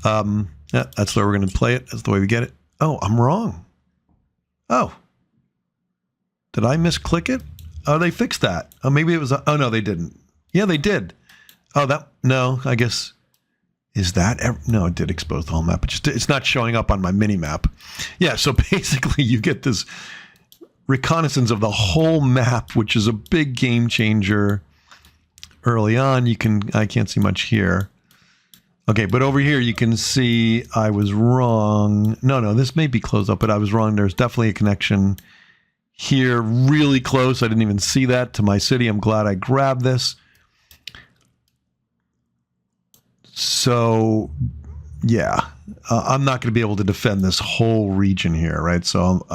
Yeah, that's the way we're going to play it. That's the way we get it. Oh, I'm wrong. Oh. Did I misclick it? Oh, they fixed that. Oh, maybe it was... Oh, no, they didn't. Yeah, they did. Oh, no, I guess... Is that... No, it did expose the whole map. It's not showing up on my mini-map. Yeah, so basically you get this reconnaissance of the whole map, which is a big game changer early on. I can't see much here. Okay, but over here you can see I was wrong. No, this may be closed up, but I was wrong. There's definitely a connection here really close. I didn't even see that to my city. I'm glad I grabbed this. So, yeah, I'm not going to be able to defend this whole region here, right? So,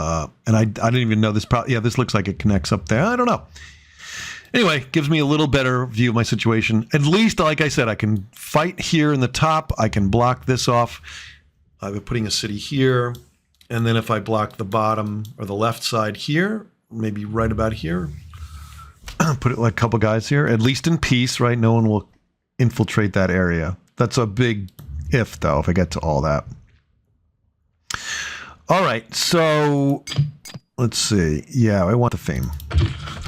and I didn't even know this. This looks like it connects up there. I don't know. Anyway, gives me a little better view of my situation. At least, like I said, I can fight here in the top. I can block this off. I've been putting a city here. And then if I block the bottom or the left side here, maybe right about here, put it like a couple guys here, at least in peace, right? No one will infiltrate that area. That's a big if, though, if I get to all that. All right, so let's see. Yeah, I want the fame.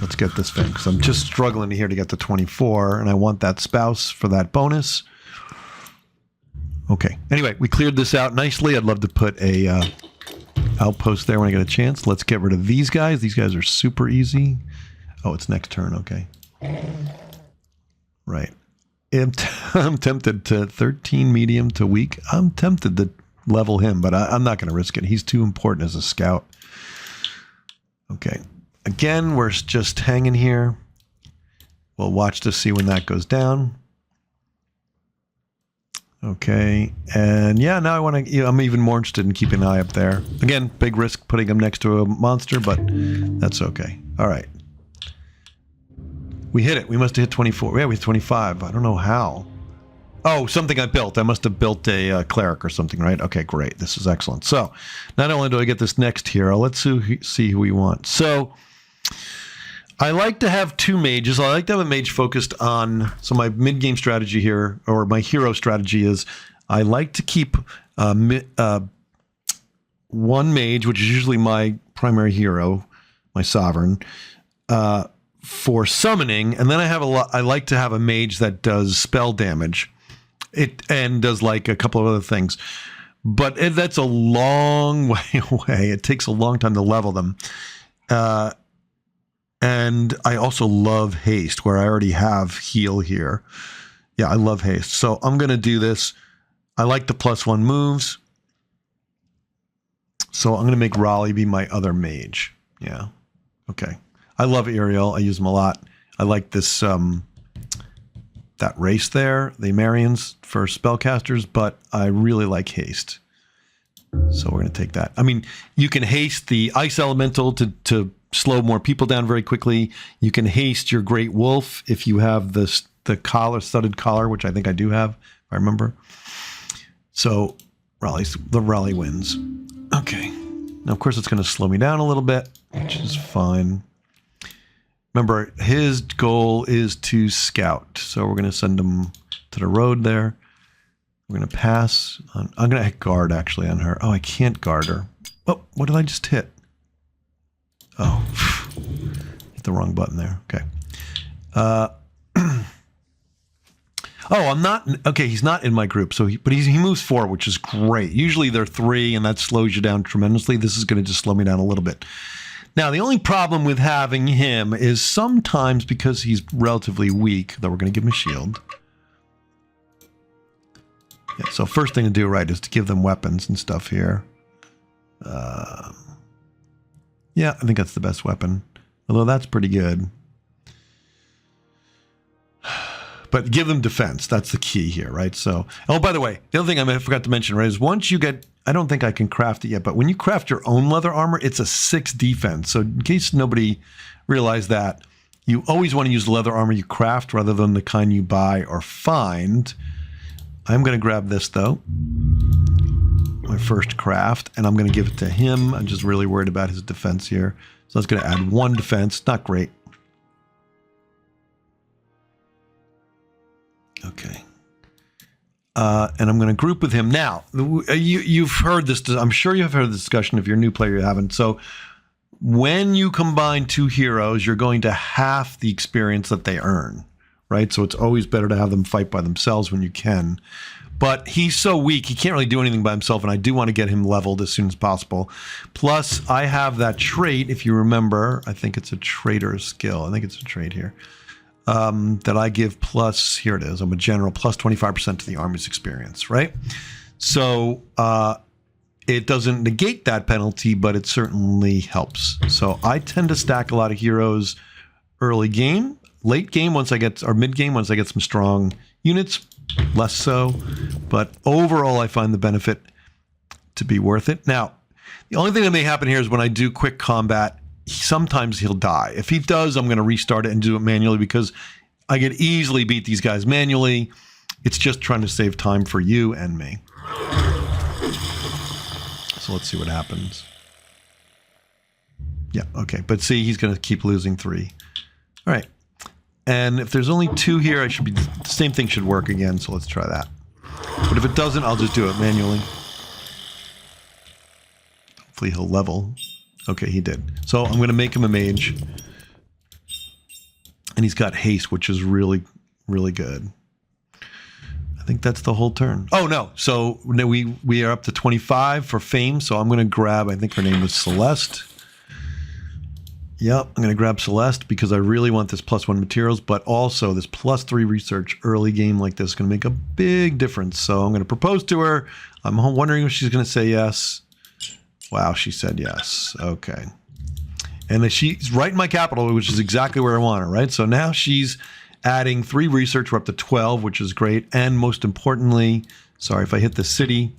Let's get this thing, because I'm just struggling here to get to 24, and I want that spouse for that bonus. Okay. Anyway, we cleared this out nicely. I'd love to put a outpost there when I get a chance. Let's get rid of these guys. These guys are super easy. Oh, it's next turn. Okay. Right. I'm tempted to 13 medium to weak. I'm tempted to level him, but I'm not going to risk it. He's too important as a scout. Okay. Again, we're just hanging here. We'll watch to see when that goes down. Okay. And yeah, now I want to, I'm even more interested in keeping an eye up there. Again, big risk putting him next to a monster, but that's okay. All right. We hit it. We must have hit 24. Yeah, we hit 25. I don't know how. Oh, something I built. I must have built a cleric or something, right? Okay, great. This is excellent. So not only do I get this next hero, let's see who we want. So I like to have two mages. I like to have a mage focused on, so my mid-game strategy here, or my hero strategy is, I like to keep one mage, which is usually my primary hero, my sovereign, for summoning, and then I like to have a mage that does spell damage. And does like a couple of other things. But that's a long way away. It takes a long time to level them. And I also love haste, where I already have heal here. Yeah, I love haste. So I'm going to do this. I like the +1 moves. So I'm going to make Raleigh be my other mage. Yeah. Okay. I love Ariel. I use them a lot. I like this that race there, the Marians for spellcasters, but I really like haste. So we're going to take that. I mean, you can haste the ice elemental to slow more people down very quickly. You can haste your great wolf if you have the collar, studded collar, which I think I do have, if I remember. So the Raleigh wins. Okay. Now, of course, it's going to slow me down a little bit, which is fine. Remember, his goal is to scout. So we're going to send him to the road there. We're going to pass on. I'm going to hit guard, actually, on her. Oh, I can't guard her. Oh, what did I just hit? Oh, hit the wrong button there. Okay. Oh, I'm not. Okay, he's not in my group. So, but he moves forward, which is great. Usually they're 3, and that slows you down tremendously. This is going to just slow me down a little bit. Now, the only problem with having him is sometimes because he's relatively weak, though we're going to give him a shield. Yeah, so first thing to do, right, is to give them weapons and stuff here. Yeah, I think that's the best weapon. Although that's pretty good. But give them defense. That's the key here, right? So, oh, by the way, the other thing I forgot to mention, right, is once you get, I don't think I can craft it yet, but when you craft your own leather armor, it's a 6 defense. So in case nobody realized that, you always want to use the leather armor you craft rather than the kind you buy or find. I'm going to grab this, though. My first craft, and I'm going to give it to him. I'm just really worried about his defense here. So that's going to add 1 defense. Not great. Okay. And I'm going to group with him. Now, you've heard this. I'm sure you've heard the discussion. If you're a new player, you haven't. So when you combine 2 heroes, you're going to half the experience that they earn, right? So it's always better to have them fight by themselves when you can. But he's so weak, he can't really do anything by himself, and I do want to get him leveled as soon as possible. Plus, I have that trait, if you remember. I think it's a traitor skill. I think it's a trait here. That I give plus, here it is, I'm a general, plus 25% to the army's experience, right? So it doesn't negate that penalty, but it certainly helps. So I tend to stack a lot of heroes early game. Late game, once I get, or mid game, once I get some strong units, less so. But overall, I find the benefit to be worth it. Now, the only thing that may happen here is when I do quick combat, sometimes he'll die. If he does, I'm going to restart it and do it manually because I could easily beat these guys manually. It's just trying to save time for you and me. So let's see what happens. Yeah, okay. But see, he's going to keep losing 3. All right. And if there's only 2 here, I should be, the same thing should work again. So let's try that. But if it doesn't, I'll just do it manually. Hopefully he'll level. Okay, he did. So I'm going to make him a mage. And he's got haste, which is really, really good. I think that's the whole turn. Oh, no. So we are up to 25 for fame. So I'm going to grab, I think her name was Celeste. Yep, I'm going to grab Celeste because I really want this +1 materials, but also this +3 research early game like this is going to make a big difference. So I'm going to propose to her. I'm wondering if she's going to say yes. Wow, she said yes. Okay. And she's right in my capital, which is exactly where I want her, right? So now she's adding 3 research. We're up to 12, which is great. And most importantly, sorry if I hit the city,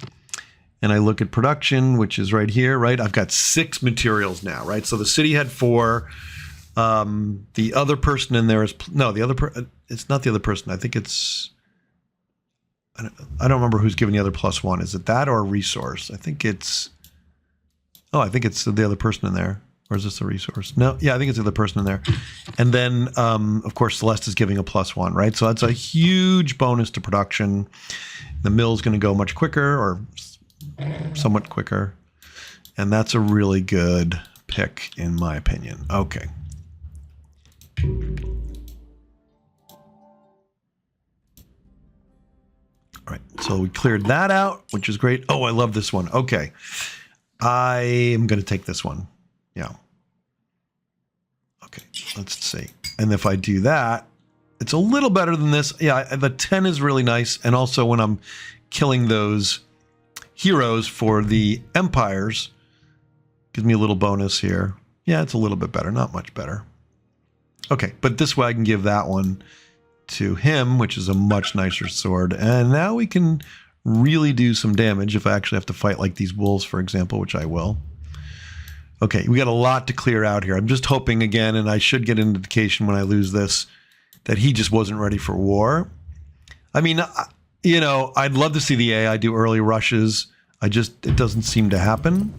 and I look at production, which is right here, right? I've got 6 materials now, right? So the city had 4. The other person in there is, no, it's not the other person. I think it's, I don't remember who's giving the other +1. Is it that or a resource? I think it's the other person in there. Or is this a resource? No, yeah, I think it's the other person in there. And then, of course, Celeste is giving a +1, right? So that's a huge bonus to production. The mill's going to go much quicker, or somewhat quicker. And that's a really good pick, in my opinion. Okay. All right, so we cleared that out, which is great. Oh, I love this one. Okay. I am going to take this one. Yeah. Okay, let's see. And if I do that, it's a little better than this. Yeah, the 10 is really nice. And also when I'm killing those heroes for the empires, gives me a little bonus here. Yeah, it's a little bit better, not much better. Okay, but this way I can give that one to him, which is a much nicer sword. And now we can really do some damage if I actually have to fight like these wolves, for example, which I will. Okay, we got a lot to clear out here. I'm just hoping again, and I should get an indication when I lose this, that he just wasn't ready for war. I mean, you know, I'd love to see the AI do early rushes. It doesn't seem to happen.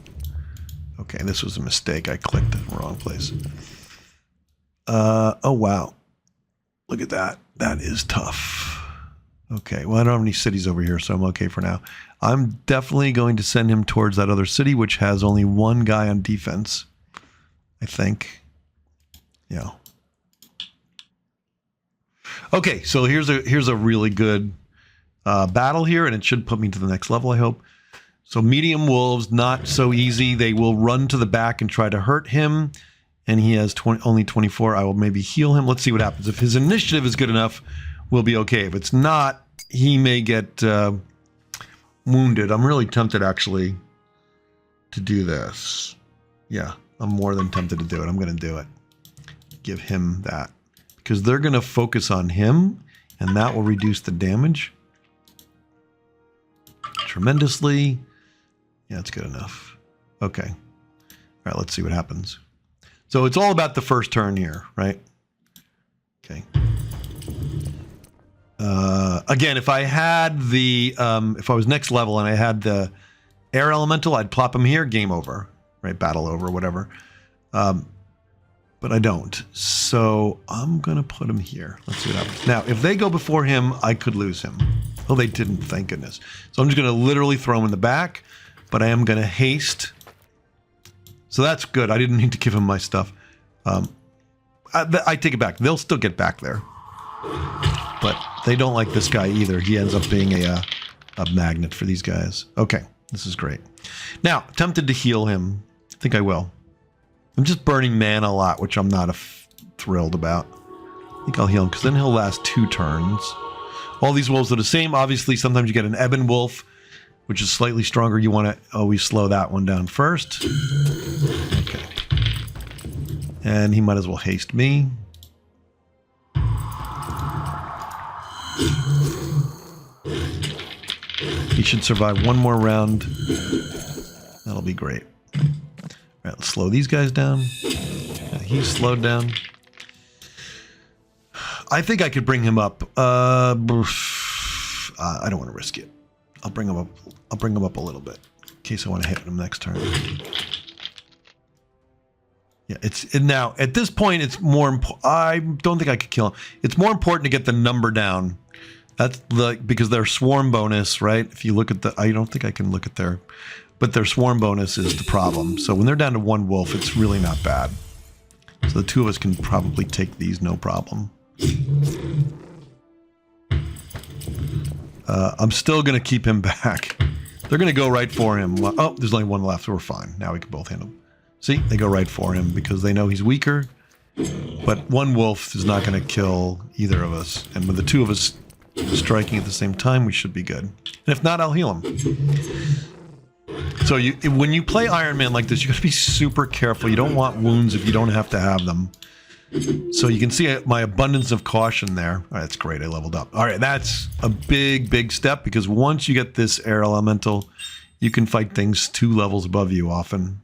Okay, this was a mistake. I clicked in the wrong place. Oh, wow. Look at that. That is tough. Okay, well, I don't have any cities over here, so I'm okay for now. I'm definitely going to send him towards that other city, which has only 1 guy on defense, I think. Yeah. Okay, so here's a really good battle here, and it should put me to the next level, I hope. So medium wolves, not so easy. They will run to the back and try to hurt him, and he has only 24. I will maybe heal him. Let's see what happens. If his initiative is good enough, we'll be okay. If it's not, he may get wounded. I'm really tempted, actually, to do this. Yeah, I'm more than tempted to do it. I'm going to do it. Give him that. Because they're going to focus on him, and that will reduce the damage tremendously. Yeah, it's good enough. Okay. All right, let's see what happens. So it's all about the first turn here, right? Okay. Again, if I had the, if I was next level and I had the air elemental, I'd plop him here, game over, right? Battle over, whatever. But I don't. So I'm going to put him here. Let's see what happens. Now, if they go before him, I could lose him. Oh, they didn't, thank goodness. So I'm just going to literally throw him in the back, but I am going to haste. So that's good. I didn't need to give him my stuff. I take it back. They'll still get back there. But they don't like this guy either. He ends up being a magnet for these guys. Okay, this is great. Now, tempted to heal him. I think I will. I'm just burning mana a lot, which I'm not thrilled about. I think I'll heal him, because then he'll last 2 turns. All these wolves are the same. Obviously, sometimes you get an ebon wolf, which is slightly stronger. You want to always slow that one down first. Okay. And he might as well haste me. He should survive 1 more round. That'll be great. All right, let's slow these guys down. he's slowed down. I think I could bring him up. I don't want to risk it. I'll bring him up. I'll bring him up a little bit in case I want to hit him next turn. Yeah, now at this point it's more important. I don't think I could kill him. It's more important to get the number down. That's because their swarm bonus, right? If you look at I don't think I can look at but their swarm bonus is the problem. So when they're down to 1 wolf, it's really not bad. So the 2 of us can probably take these no problem. I'm still going to keep him back. They're going to go right for him. Oh, there's only 1 left, so we're fine. Now we can both handle him. See, they go right for him because they know he's weaker. But 1 wolf is not going to kill either of us. And with the 2 of us striking at the same time, we should be good. And if not, I'll heal him. So when you play Iron Man like this, you got to be super careful. You don't want wounds if you don't have to have them. So you can see my abundance of caution there. All right, that's great. I leveled up. All right, that's a big step because once you get this air elemental, you can fight things 2 levels above you often.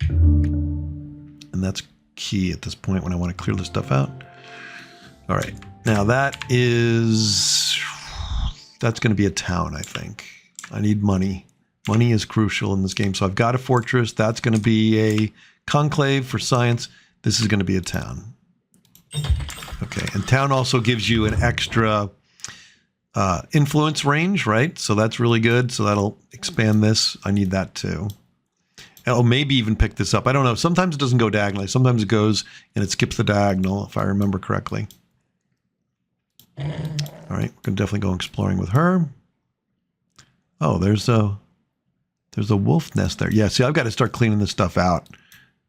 And that's key at this point when I want to clear this stuff out. All right, now that's going to be a town, I think. I need money. Money is crucial in this game. So I've got a fortress. That's going to be a conclave for science. This is going to be a town. Okay, and town also gives you an extra influence range, right? So that's really good. So that'll expand this. I need that too. Oh, maybe even pick this up. I don't know. Sometimes it doesn't go diagonally. Sometimes it goes and it skips the diagonal, if I remember correctly. All right, we're going to definitely go exploring with her. Oh, there's a wolf nest there. Yeah, see, I've got to start cleaning this stuff out.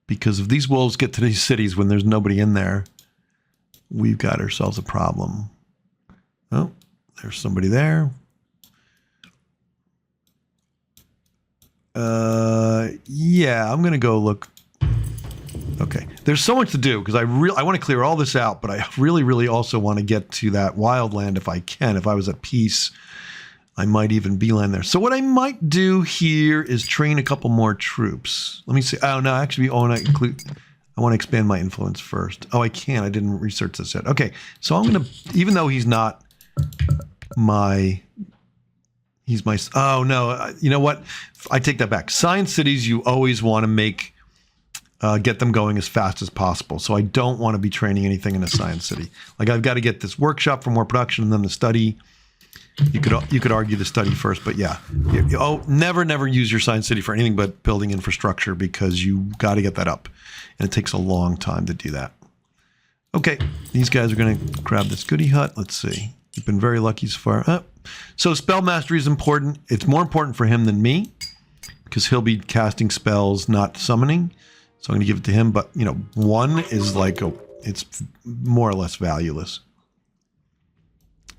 Because if these wolves get to these cities when there's nobody in there, we've got ourselves a problem. Oh, there's somebody there. Yeah, I'm going to go look. Okay, there's so much to do because I want to clear all this out, but I really also want to get to that wildland if I can. If I was at peace, I might even beeline there. So what I might do here is train a couple more troops. Let me see. Oh, no, actually, I want to expand my influence first. Oh, I can. I didn't research this yet. Okay, so I'm going to, even though he's not my, oh, no, you know what? I take that back. Science cities, you always want to get them going as fast as possible. So I don't want to be training anything in a science city. Like I've got to get this workshop for more production and then the study. You could argue the study first, but yeah. Never use your science city for anything but building infrastructure because you got to get that up. And it takes a long time to do that. Okay, these guys are going to grab this goodie hut. Let's see. You've been very lucky so far. So spell mastery is important. It's more important for him than me because he'll be casting spells, not summoning. So I'm going to give it to him. But, 1 is like, it's more or less valueless.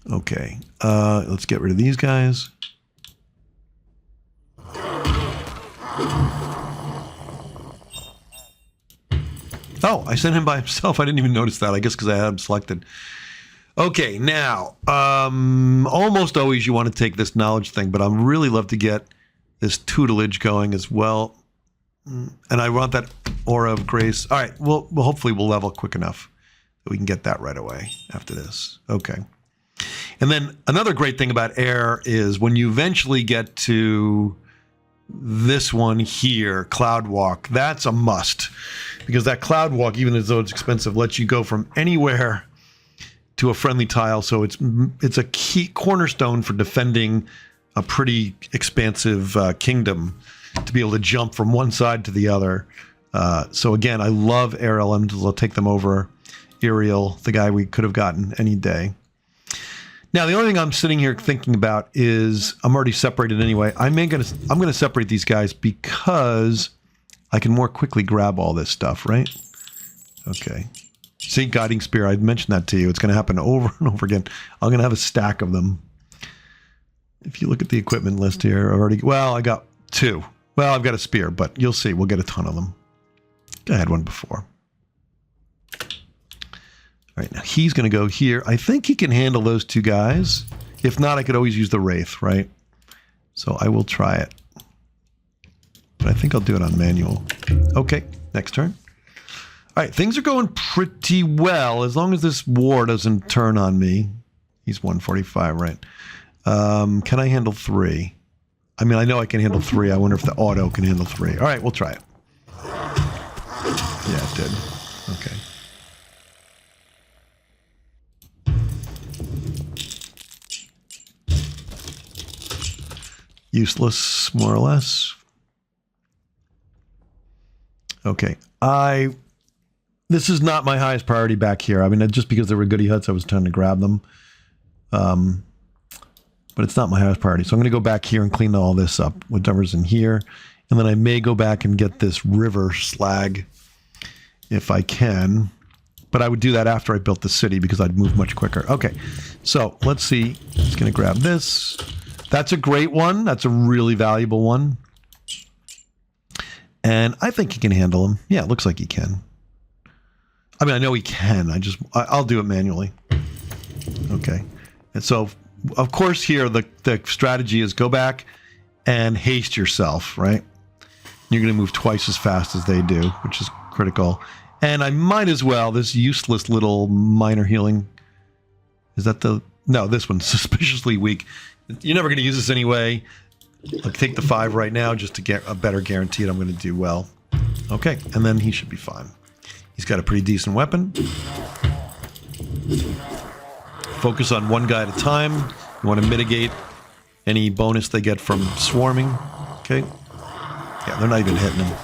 Okay, let's get rid of these guys. Oh, I sent him by himself. I didn't even notice that. I guess because I had him selected. Okay, now, almost always you want to take this knowledge thing, but I really love to get this tutelage going as well. And I want that aura of grace. All right, well, hopefully we'll level quick enough that we can get that right away after this. Okay. And then another great thing about air is when you eventually get to this one here, Cloud Walk, that's a must. Because that Cloud Walk, even though it's expensive, lets you go from anywhere to a friendly tile. So it's a key cornerstone for defending a pretty expansive kingdom to be able to jump from one side to the other. So again, I love air elementals. I'll take them over Iriel, the guy we could have gotten any day. Now, the only thing I'm sitting here thinking about is I'm already separated anyway. I'm going to separate these guys because I can more quickly grab all this stuff, right? Okay. See, Guiding Spear, I mentioned that to you. It's going to happen over and over again. I'm going to have a stack of them. If you look at the equipment list here, I got 2. Well, I've got a spear, but you'll see. We'll get a ton of them. I had one before. All right, now he's going to go here. I think he can handle those 2 guys. If not, I could always use the Wraith, right? So I will try it. But I think I'll do it on manual. Okay, next turn. All right, things are going pretty well as long as this war doesn't turn on me. He's 145, right? Can I handle 3? I mean, I know I can handle 3. I wonder if the auto can handle 3. All right, we'll try it. Yeah, it did. Okay. Useless, more or less. Okay. This is not my highest priority back here. I mean, just because there were goodie huts, I was trying to grab them. But it's not my highest priority. So I'm going to go back here and clean all this up, whatever's in here. And then I may go back and get this river slag if I can. But I would do that after I built the city because I'd move much quicker. Okay, so let's see. Just going to grab this. That's a great one. That's a really valuable one. And I think he can handle him. Yeah, it looks like he can. I mean, I know he can. I'll do it manually. Okay. And so, of course, here the strategy is go back and haste yourself, right? You're going to move twice as fast as they do, which is critical. And I might as well, this useless little minor healing. Is that the... No, this one's suspiciously weak. You're never going to use this anyway. I'll take the 5 right now just to get a better guarantee that I'm going to do well. Okay, and then he should be fine. He's got a pretty decent weapon. Focus on one guy at a time. You want to mitigate any bonus they get from swarming. Okay. Yeah, they're not even hitting him.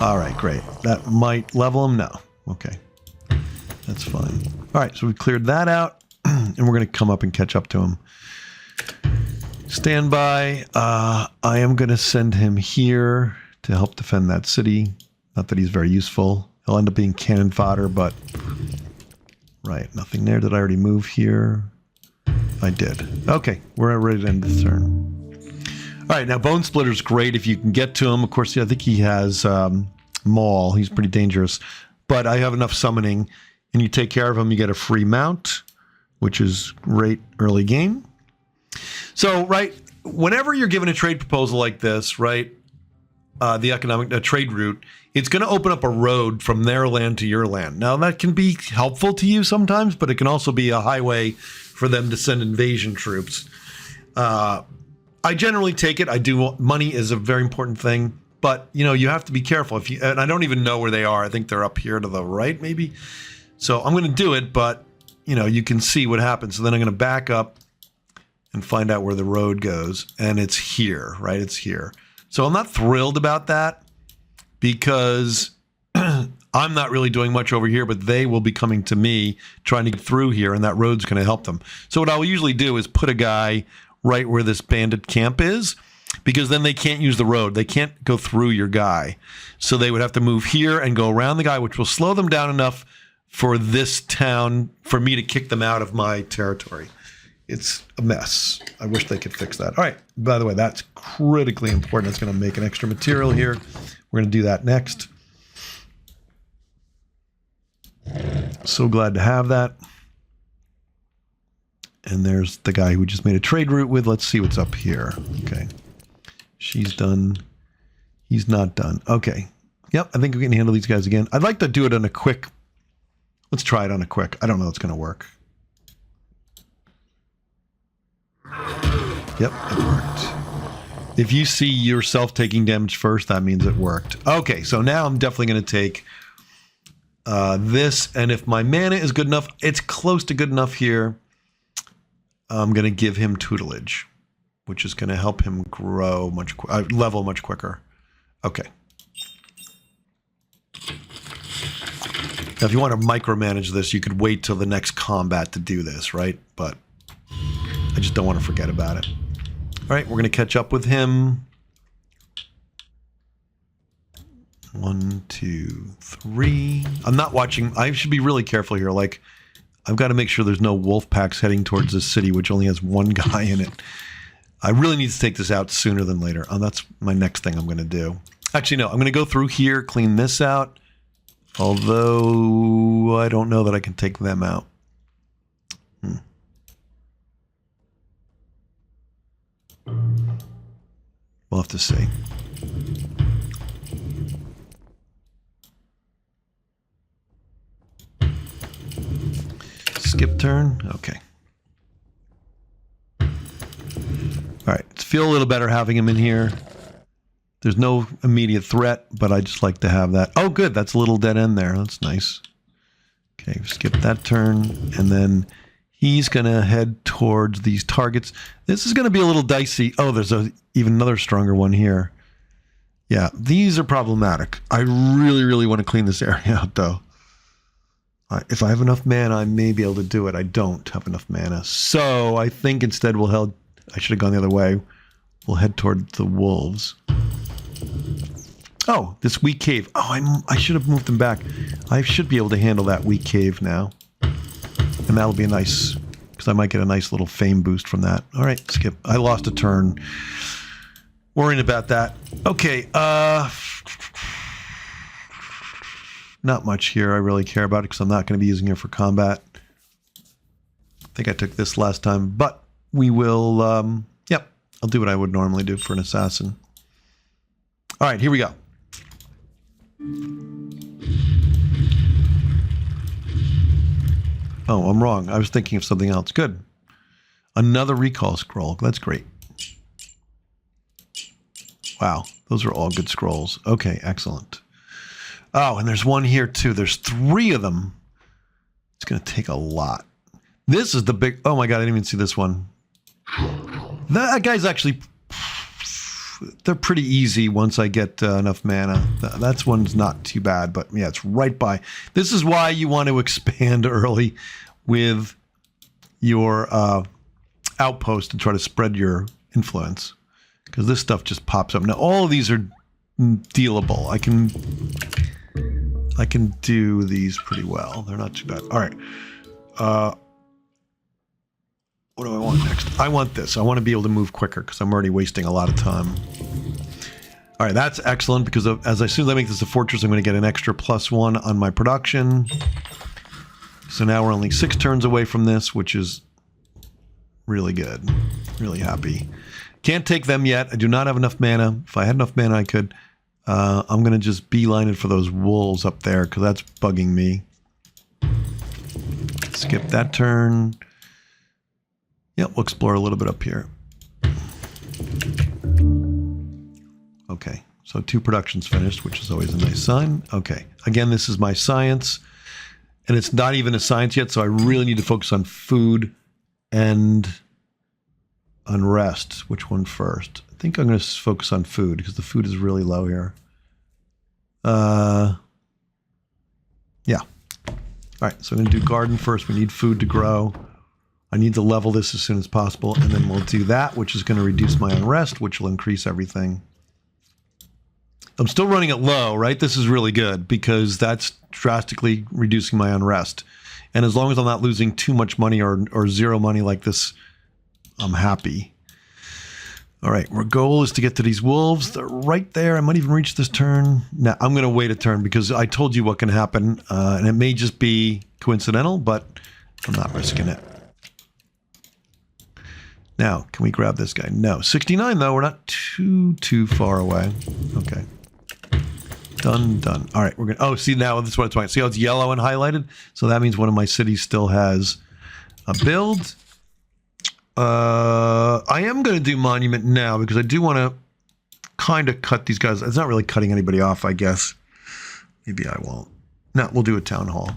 All right, great. That might level him? No. Okay. That's fine. All right, so we cleared that out, and we're going to come up and catch up to him. Stand by. I am going to send him here to help defend that city. Not that he's very useful. He'll end up being cannon fodder, but... Right, nothing there. Did I already move here? I did. Okay, we're ready to end the turn. All right, now Bone Splitter's great if you can get to him. Of course, I think he has Maul. He's pretty dangerous. But I have enough summoning, and you take care of him, you get a free mount, which is great early game. So, right, whenever you're given a trade proposal like this, right, the economic trade route, it's going to open up a road from their land to your land. Now, that can be helpful to you sometimes, but it can also be a highway for them to send invasion troops. I generally take it. I do. Money is a very important thing, but you know you have to be careful. And I don't even know where they are. I think they're up here to the right, maybe. So I'm going to do it, but you know you can see what happens. So then I'm going to back up and find out where the road goes, and it's here, right? It's here. So I'm not thrilled about that because I'm not really doing much over here, but they will be coming to me trying to get through here, and that road's going to help them. So what I will usually do is put a guy right where this bandit camp is, because then they can't use the road. They can't go through your guy. So they would have to move here and go around the guy, which will slow them down enough for this town, for me to kick them out of my territory. It's a mess. I wish they could fix that. All right. By the way, that's critically important. It's going to make an extra material here. We're going to do that next. So glad to have that. And there's the guy who we just made a trade route with. Let's see what's up here. Okay. She's done. He's not done. Okay. Yep, I think we can handle these guys again. I'd like to do it on a quick... Let's try it on a quick. I don't know if it's going to work. Yep, it worked. If you see yourself taking damage first, that means it worked. Okay, so now I'm definitely going to take this. And if my mana is good enough, it's close to good enough here. I'm going to give him tutelage, which is going to help him grow level much quicker. Okay. Now, if you want to micromanage this, you could wait till the next combat to do this, right? But I just don't want to forget about it. All right, we're going to catch up with him. 1, 2, 3. I'm not watching. I should be really careful here. Like, I've got to make sure there's no wolf packs heading towards this city, which only has one guy in it. I really need to take this out sooner than later. Oh, that's my next thing I'm going to do. Actually, no, I'm going to go through here, clean this out. Although I don't know that I can take them out. We'll have to see. Skip turn. Okay. All right. It's feel a little better having him in here. There's no immediate threat, but I just like to have that. Oh, good. That's a little dead end there. That's nice. Okay. Skip that turn. And then he's going to head towards these targets. This is going to be a little dicey. Oh, there's even another stronger one here. Yeah, these are problematic. I really, really want to clean this area out, though. If I have enough mana, I may be able to do it. I don't have enough mana. So I think instead we'll head... I should have gone the other way. We'll head toward the wolves. Oh, this weak cave. Oh, I should have moved them back. I should be able to handle that weak cave now. And that'll be a nice... Because I might get a nice little fame boost from that. All right, skip. I lost a turn. Worrying about that. Okay, not much here I really care about it because I'm not going to be using it for combat. I think I took this last time, but we will, yep, I'll do what I would normally do for an assassin. All right, here we go. Oh, I'm wrong. I was thinking of something else. Good. Another recall scroll. That's great. Wow, those are all good scrolls. Okay, excellent. Oh, and there's one here too. There's 3 of them. It's going to take a lot. This is the big... Oh my god, I didn't even see this one. That guy's actually... They're pretty easy once I get enough mana. That one's not too bad, but yeah, it's right by. This is why you want to expand early with your outpost and try to spread your influence. Because this stuff just pops up. Now, all of these are dealable. I can do these pretty well. They're not too bad. All right. What do I want next? I want this. I want to be able to move quicker because I'm already wasting a lot of time. All right, that's excellent because as soon as I make this a fortress, I'm going to get an extra +1 on my production. So now we're only 6 turns away from this, which is really good. Really happy. Can't take them yet. I do not have enough mana. If I had enough mana, I could. I'm going to just beeline it for those wolves up there because that's bugging me. Skip that turn. Yep, we'll explore a little bit up here. Okay, so 2 productions finished, which is always a nice sign. Okay, again, this is my science. And it's not even a science yet, so I really need to focus on food and unrest. Which one first? I think I'm going to focus on food because the food is really low here. Yeah. All right, so I'm going to do garden first. We need food to grow. I need to level this as soon as possible, and then we'll do that, which is going to reduce my unrest, which will increase everything. I'm still running it low, right? This is really good because that's drastically reducing my unrest. And as long as I'm not losing too much money or 0 money like this, I'm happy. All right, our goal is to get to these wolves. They're right there. I might even reach this turn. Now, I'm going to wait a turn because I told you what can happen, and it may just be coincidental, but I'm not risking it. Now, can we grab this guy? No. 69, though. We're not too far away. Okay. Done. All right, we're going to... Oh, see, now this is what it's like. See how it's yellow and highlighted? So that means one of my cities still has a build. I am going to do monument now because I do want to kind of cut these guys. It's not really cutting anybody off, I guess. Maybe I won't. No, we'll do a town hall.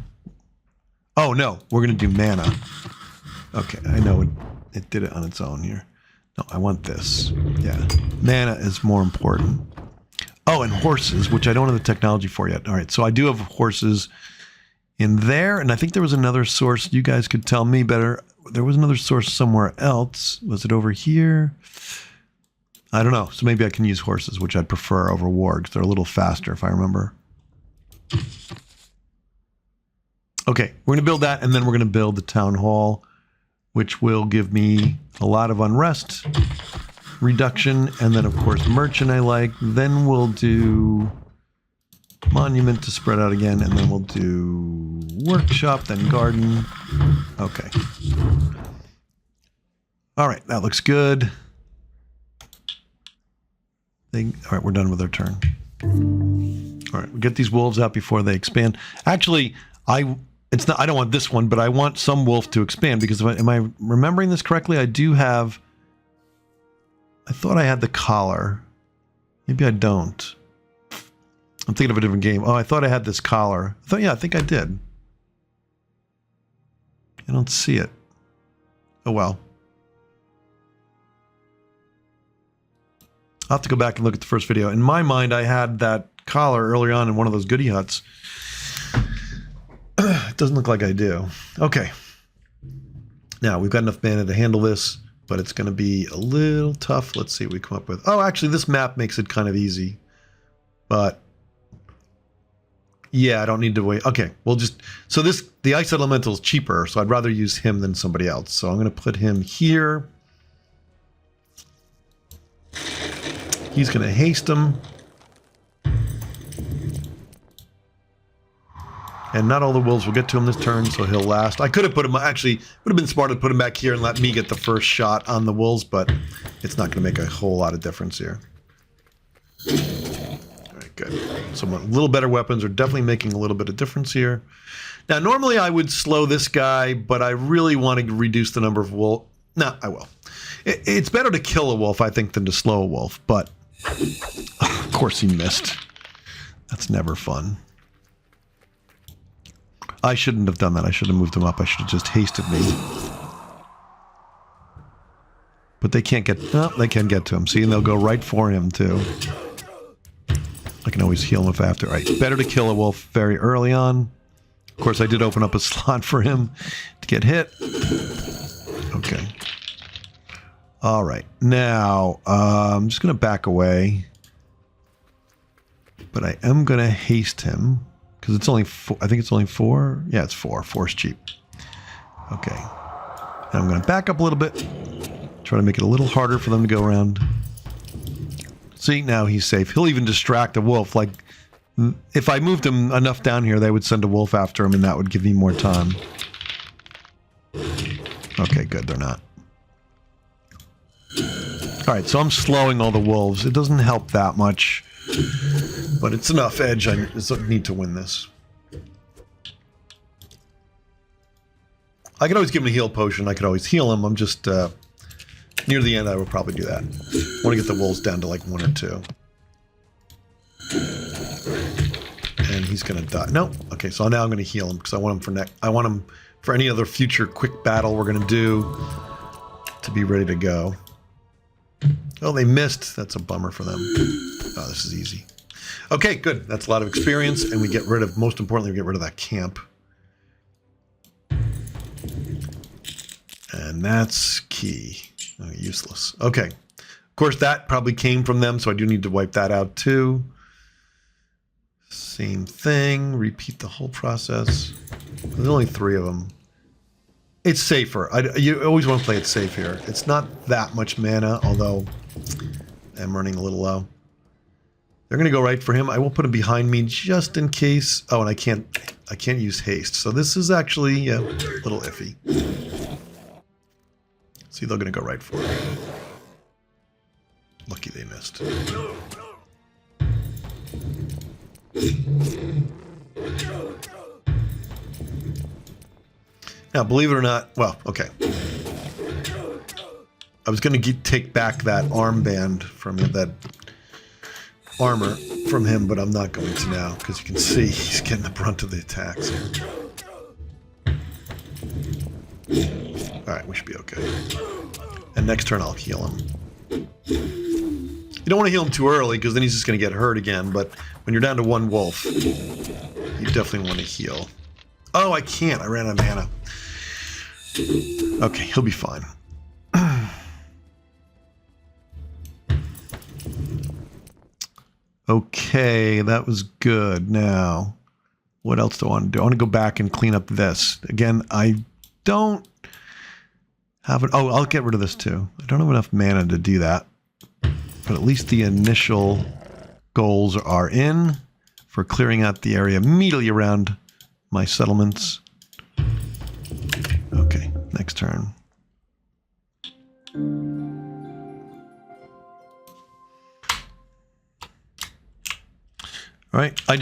Oh, no. We're going to do mana. Okay, I know it did it on its own here. No, I want this. Yeah. Mana is more important. Oh, and horses, which I don't have the technology for yet. All right, so I do have horses in there, and I think there was another source. You guys could tell me better. There was another source somewhere else. Was it over here? I don't know. So maybe I can use horses, which I'd prefer over wargs. They're a little faster, if I remember. Okay, we're going to build that, and then we're going to build the town hall, which will give me a lot of unrest reduction, and then, of course, merchant I like. Then we'll do monument to spread out again, and then we'll do workshop, then garden. Okay. All right, that looks good. All right, we're done with our turn. All right, we get these wolves out before they expand. Actually, I don't want this one, but I want some wolf to expand because am I remembering this correctly? I thought I had the collar. Maybe I don't. I'm thinking of a different game. Oh, I thought I had this collar. I think I did. I don't see it. Oh, well. I'll have to go back and look at the first video. In my mind, I had that collar early on in one of those goodie huts. It doesn't look like I do. Okay. Now, we've got enough mana to handle this, but it's going to be a little tough. Let's see what we come up with. Oh, actually, this map makes it kind of easy. But, yeah, I don't need to wait. Okay, we'll just... So the Ice Elemental is cheaper, so I'd rather use him than somebody else. So I'm going to put him here. He's going to haste him. And not all the wolves will get to him this turn, so he'll last. I could have put him... Actually, it would have been smarter to put him back here and let me get the first shot on the wolves, but it's not going to make a whole lot of difference here. All right, good. So a little better weapons are definitely making a little bit of difference here. Now, normally I would slow this guy, but I really want to reduce the number of wolves. No, I will. It's better to kill a wolf, I think, than to slow a wolf, but... Of course he missed. That's never fun. I shouldn't have done that. I should have moved him up. I should have just hasted me. But they can't get... No, they can get to him. See, and they'll go right for him, too. I can always heal him if I have to. All right, better to kill a wolf very early on. Of course, I did open up a slot for him to get hit. Okay. All right. Now, I'm just going to back away. But I am going to haste him. Because it's only four. I think it's only 4. Yeah, it's 4. 4's cheap. Okay. And I'm going to back up a little bit. Try to make it a little harder for them to go around. See, now he's safe. He'll even distract a wolf. Like, if I moved him enough down here, they would send a wolf after him, and that would give me more time. Okay, good. They're not. All right, so I'm slowing all the wolves. It doesn't help that much. But it's enough edge. I need to win this. I could always give him a heal potion. I could always heal him. I'm just... near the end, I will probably do that. I want to get the wolves down to like 1 or 2. And he's going to die. No. Okay, so now I'm going to heal him because I want him for I want him for any other future quick battle we're going to do to be ready to go. Oh, they missed. That's a bummer for them. Oh, this is easy. Okay, good. That's a lot of experience, and we get rid of, most importantly, we get rid of that camp. And that's key. Oh, useless. Okay. Of course, that probably came from them, so I do need to wipe that out too. Same thing. Repeat the whole process. There's only 3 of them. It's safer. You always want to play it safe here. It's not that much mana, although I'm running a little low. They're going to go right for him. I will put him behind me just in case. Oh, and I can't use haste. So this is actually a little iffy. See, they're going to go right for it. Lucky they missed. Now, believe it or not, well, okay. I was going to take back that armband from him, that armor from him, but I'm not going to now because you can see he's getting the brunt of the attacks here. All right, we should be okay. And next turn I'll heal him. You don't want to heal him too early because then he's just going to get hurt again, but when you're down to 1 wolf, you definitely want to heal. Oh, I can't. I ran out of mana. Okay, he'll be fine. Okay, that was good. Now, what else do I want to do? I want to go back and clean up this. Again, I don't have it. Oh, I'll get rid of this too. I don't have enough mana to do that. But at least the initial goals are in for clearing out the area immediately around my settlements. Okay, next turn. All right, I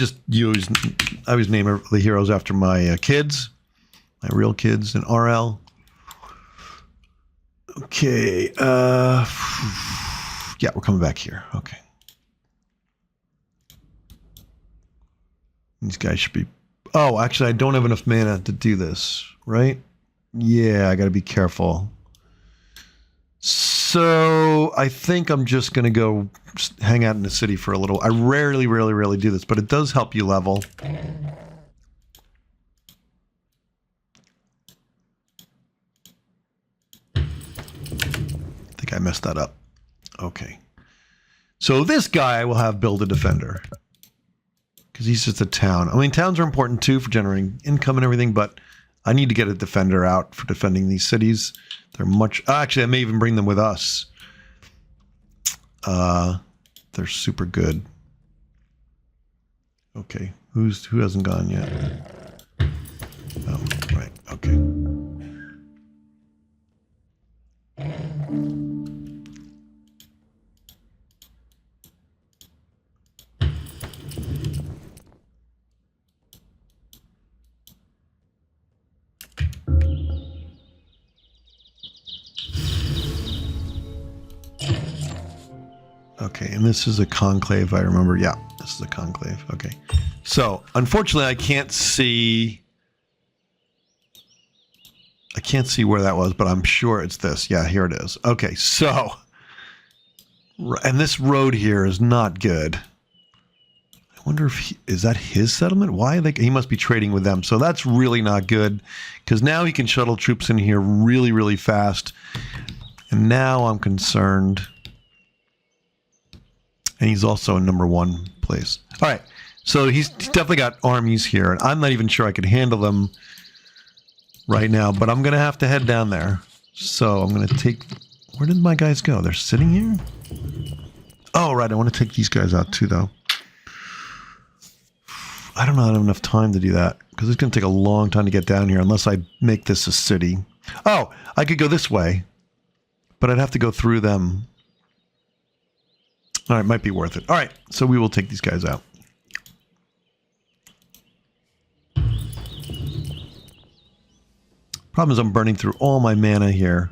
always name the heroes after my kids, my real kids in RL. Okay, yeah, we're coming back here. Okay. These guys should be... Oh, actually, I don't have enough mana to do this, right? Yeah, I got to be careful. So I think I'm just going to go hang out in the city for a little. I rarely do this, but it does help you level. I think I messed that up. Okay. So this guy will have build a defender. Because he's just a town. I mean, towns are important too for generating income and everything, but I need to get a defender out for defending these cities. They're much... Actually, I may even bring them with us. They're super good. Okay, who hasn't gone yet? Oh, right, okay. Okay, and this is a conclave, I remember. Yeah, this is a conclave. Okay. So, unfortunately, I can't see where that was, but I'm sure it's this. Yeah, here it is. Okay, so... And this road here is not good. I wonder if... is that his settlement? Why are they... He must be trading with them. So that's really not good, because now he can shuttle troops in here really fast. And now I'm concerned... And he's also in #1 place. All right, so he's definitely got armies here, and I'm not even sure I could handle them right now, but I'm going to have to head down there. So I'm going to take... Where did my guys go? They're sitting here? Oh, right, I want to take these guys out too, though. I don't know I have enough time to do that, because it's going to take a long time to get down here unless I make this a city. Oh, I could go this way, but I'd have to go through them. All right, might be worth it. All right, so we will take these guys out. Problem is I'm burning through all my mana here.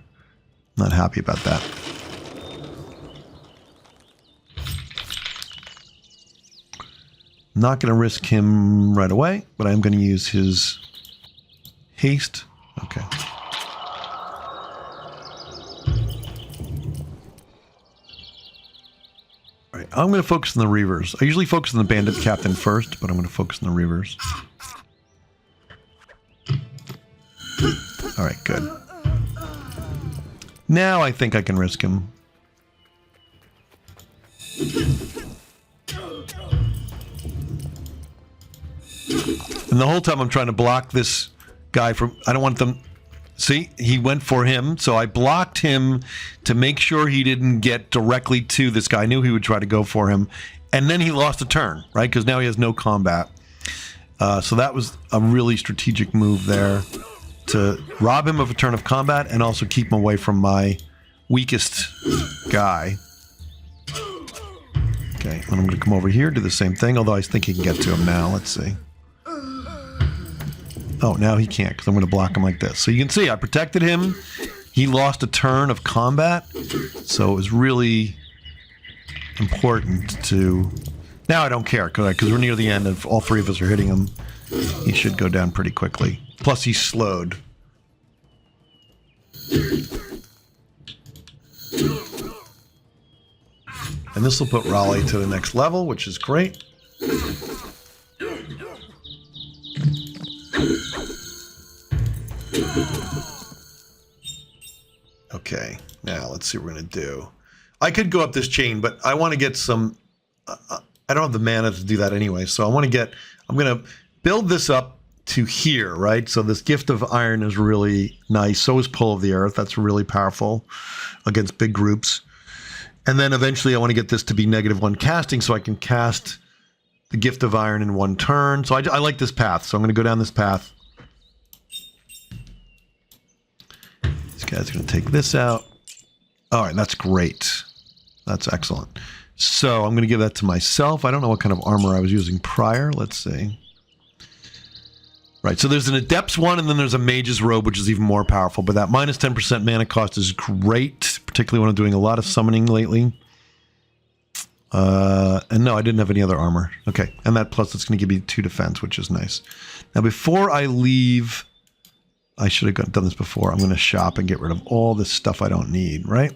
Not happy about that. Not going to risk him right away, but I'm going to use his haste. Okay. I'm going to focus on the Reavers. I usually focus on the Bandit Captain first, but I'm going to focus on the Reavers. All right, good. Now I think I can risk him. And the whole time I'm trying to block this guy from... I don't want them... See, he went for him, so I blocked him to make sure he didn't get directly to this guy. I knew he would try to go for him. And then he lost a turn, right? Because now he has no combat. So that was a really strategic move there to rob him of a turn of combat and also keep him away from my weakest guy. Okay, and I'm going to come over here, do the same thing, although I think he can get to him now. Let's see. Oh, now he can't because I'm going to block him like this. So you can see I protected him. He lost a turn of combat. So it was really important to... Now I don't care because we're near the end. If all three of us are hitting him, he should go down pretty quickly. Plus he's slowed. And this will put Raleigh to the next level, which is great. Okay, now let's see what we're going to do. I could go up this chain, but I want to get some... I don't have the mana to do that anyway, so I want to get... I'm going to build this up to here, right? So this Gift of Iron is really nice. So is Pull of the Earth. That's really powerful against big groups. And then eventually I want to get this to be -1 casting so I can cast the Gift of Iron in one turn. So I like this path, so I'm going to go down this path. This guy's going to take this out. All right, that's great. That's excellent. So I'm going to give that to myself. I don't know what kind of armor I was using prior. Let's see. Right, so there's an Adept's one, and then there's a Mage's Robe, which is even more powerful. But that minus 10% mana cost is great, particularly when I'm doing a lot of summoning lately. And no, I didn't have any other armor. Okay, and that plus it's going to give me 2 defense, which is nice. Now, before I leave, I should have done this before. I'm going to shop and get rid of all this stuff I don't need, right?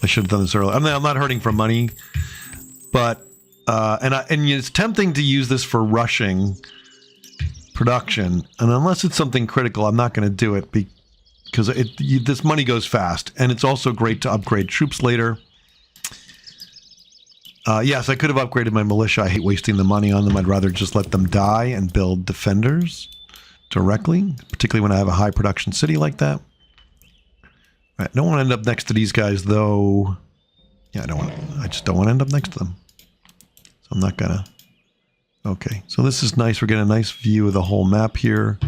I should have done this earlier. I'm not hurting for money, but and it's tempting to use this for rushing production, and unless it's something critical, I'm not going to do it because this money goes fast, and it's also great to upgrade troops later. Yes, I could have upgraded my militia. I hate wasting the money on them. I'd rather just let them die and build defenders directly, particularly when I have a high production city like that. I don't want to end up next to these guys, though. Yeah, I just don't want to end up next to them. So I'm not gonna. Okay, so this is nice. We're getting a nice view of the whole map here.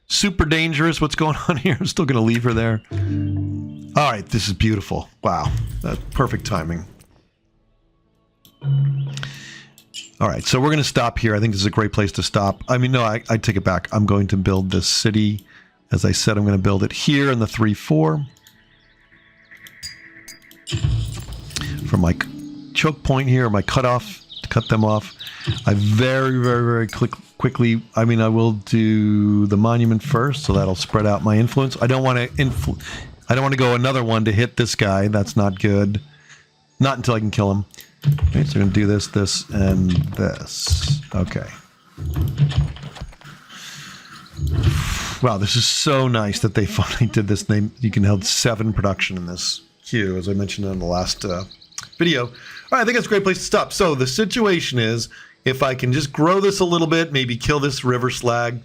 Super dangerous. What's going on here? I'm still gonna leave her there. All right, this is beautiful. Wow, that's perfect timing. All right, so we're gonna stop here. I think this is a great place to stop. I mean, no, I take it back. I'm going to build this city. As I said, I'm going to build it here in the 3-4. For my choke point here, my cutoff, to cut them off. I very, very, very quickly, I mean, I will do the monument first, so that'll spread out my influence. I don't want to go another one to hit this guy. That's not good. Not until I can kill him. Okay, so I'm going to do this, and this. Okay. Wow, this is so nice that they finally did this. You can hold 7 production in this queue, as I mentioned in the last video. All right, I think that's a great place to stop. So the situation is, if I can just grow this a little bit, maybe kill this river slag,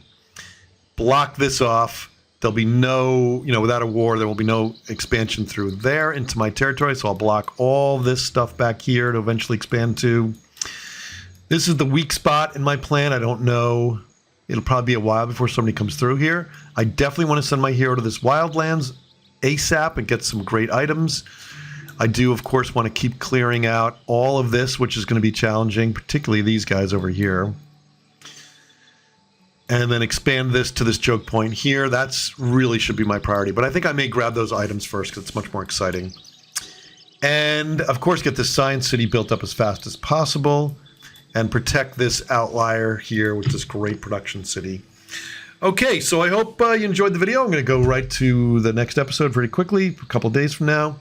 block this off, there'll be no, without a war, there will be no expansion through there into my territory. So I'll block all this stuff back here to eventually expand to. This is the weak spot in my plan. I don't know. It'll probably be a while before somebody comes through here. I definitely want to send my hero to this wildlands ASAP and get some great items. I do, of course, want to keep clearing out all of this, which is going to be challenging, particularly these guys over here. And then expand this to this choke point here. That's really should be my priority. But I think I may grab those items first because it's much more exciting. And, of course, get this science city built up as fast as possible. And protect this outlier here with this great production city. Okay, so I hope you enjoyed the video. I'm going to go right to the next episode very quickly, a couple days from now.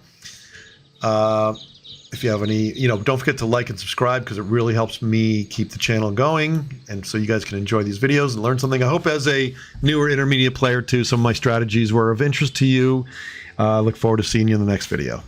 If you have any, don't forget to like and subscribe because it really helps me keep the channel going. And so you guys can enjoy these videos and learn something. I hope as a newer intermediate player too, some of my strategies were of interest to you. Look forward to seeing you in the next video.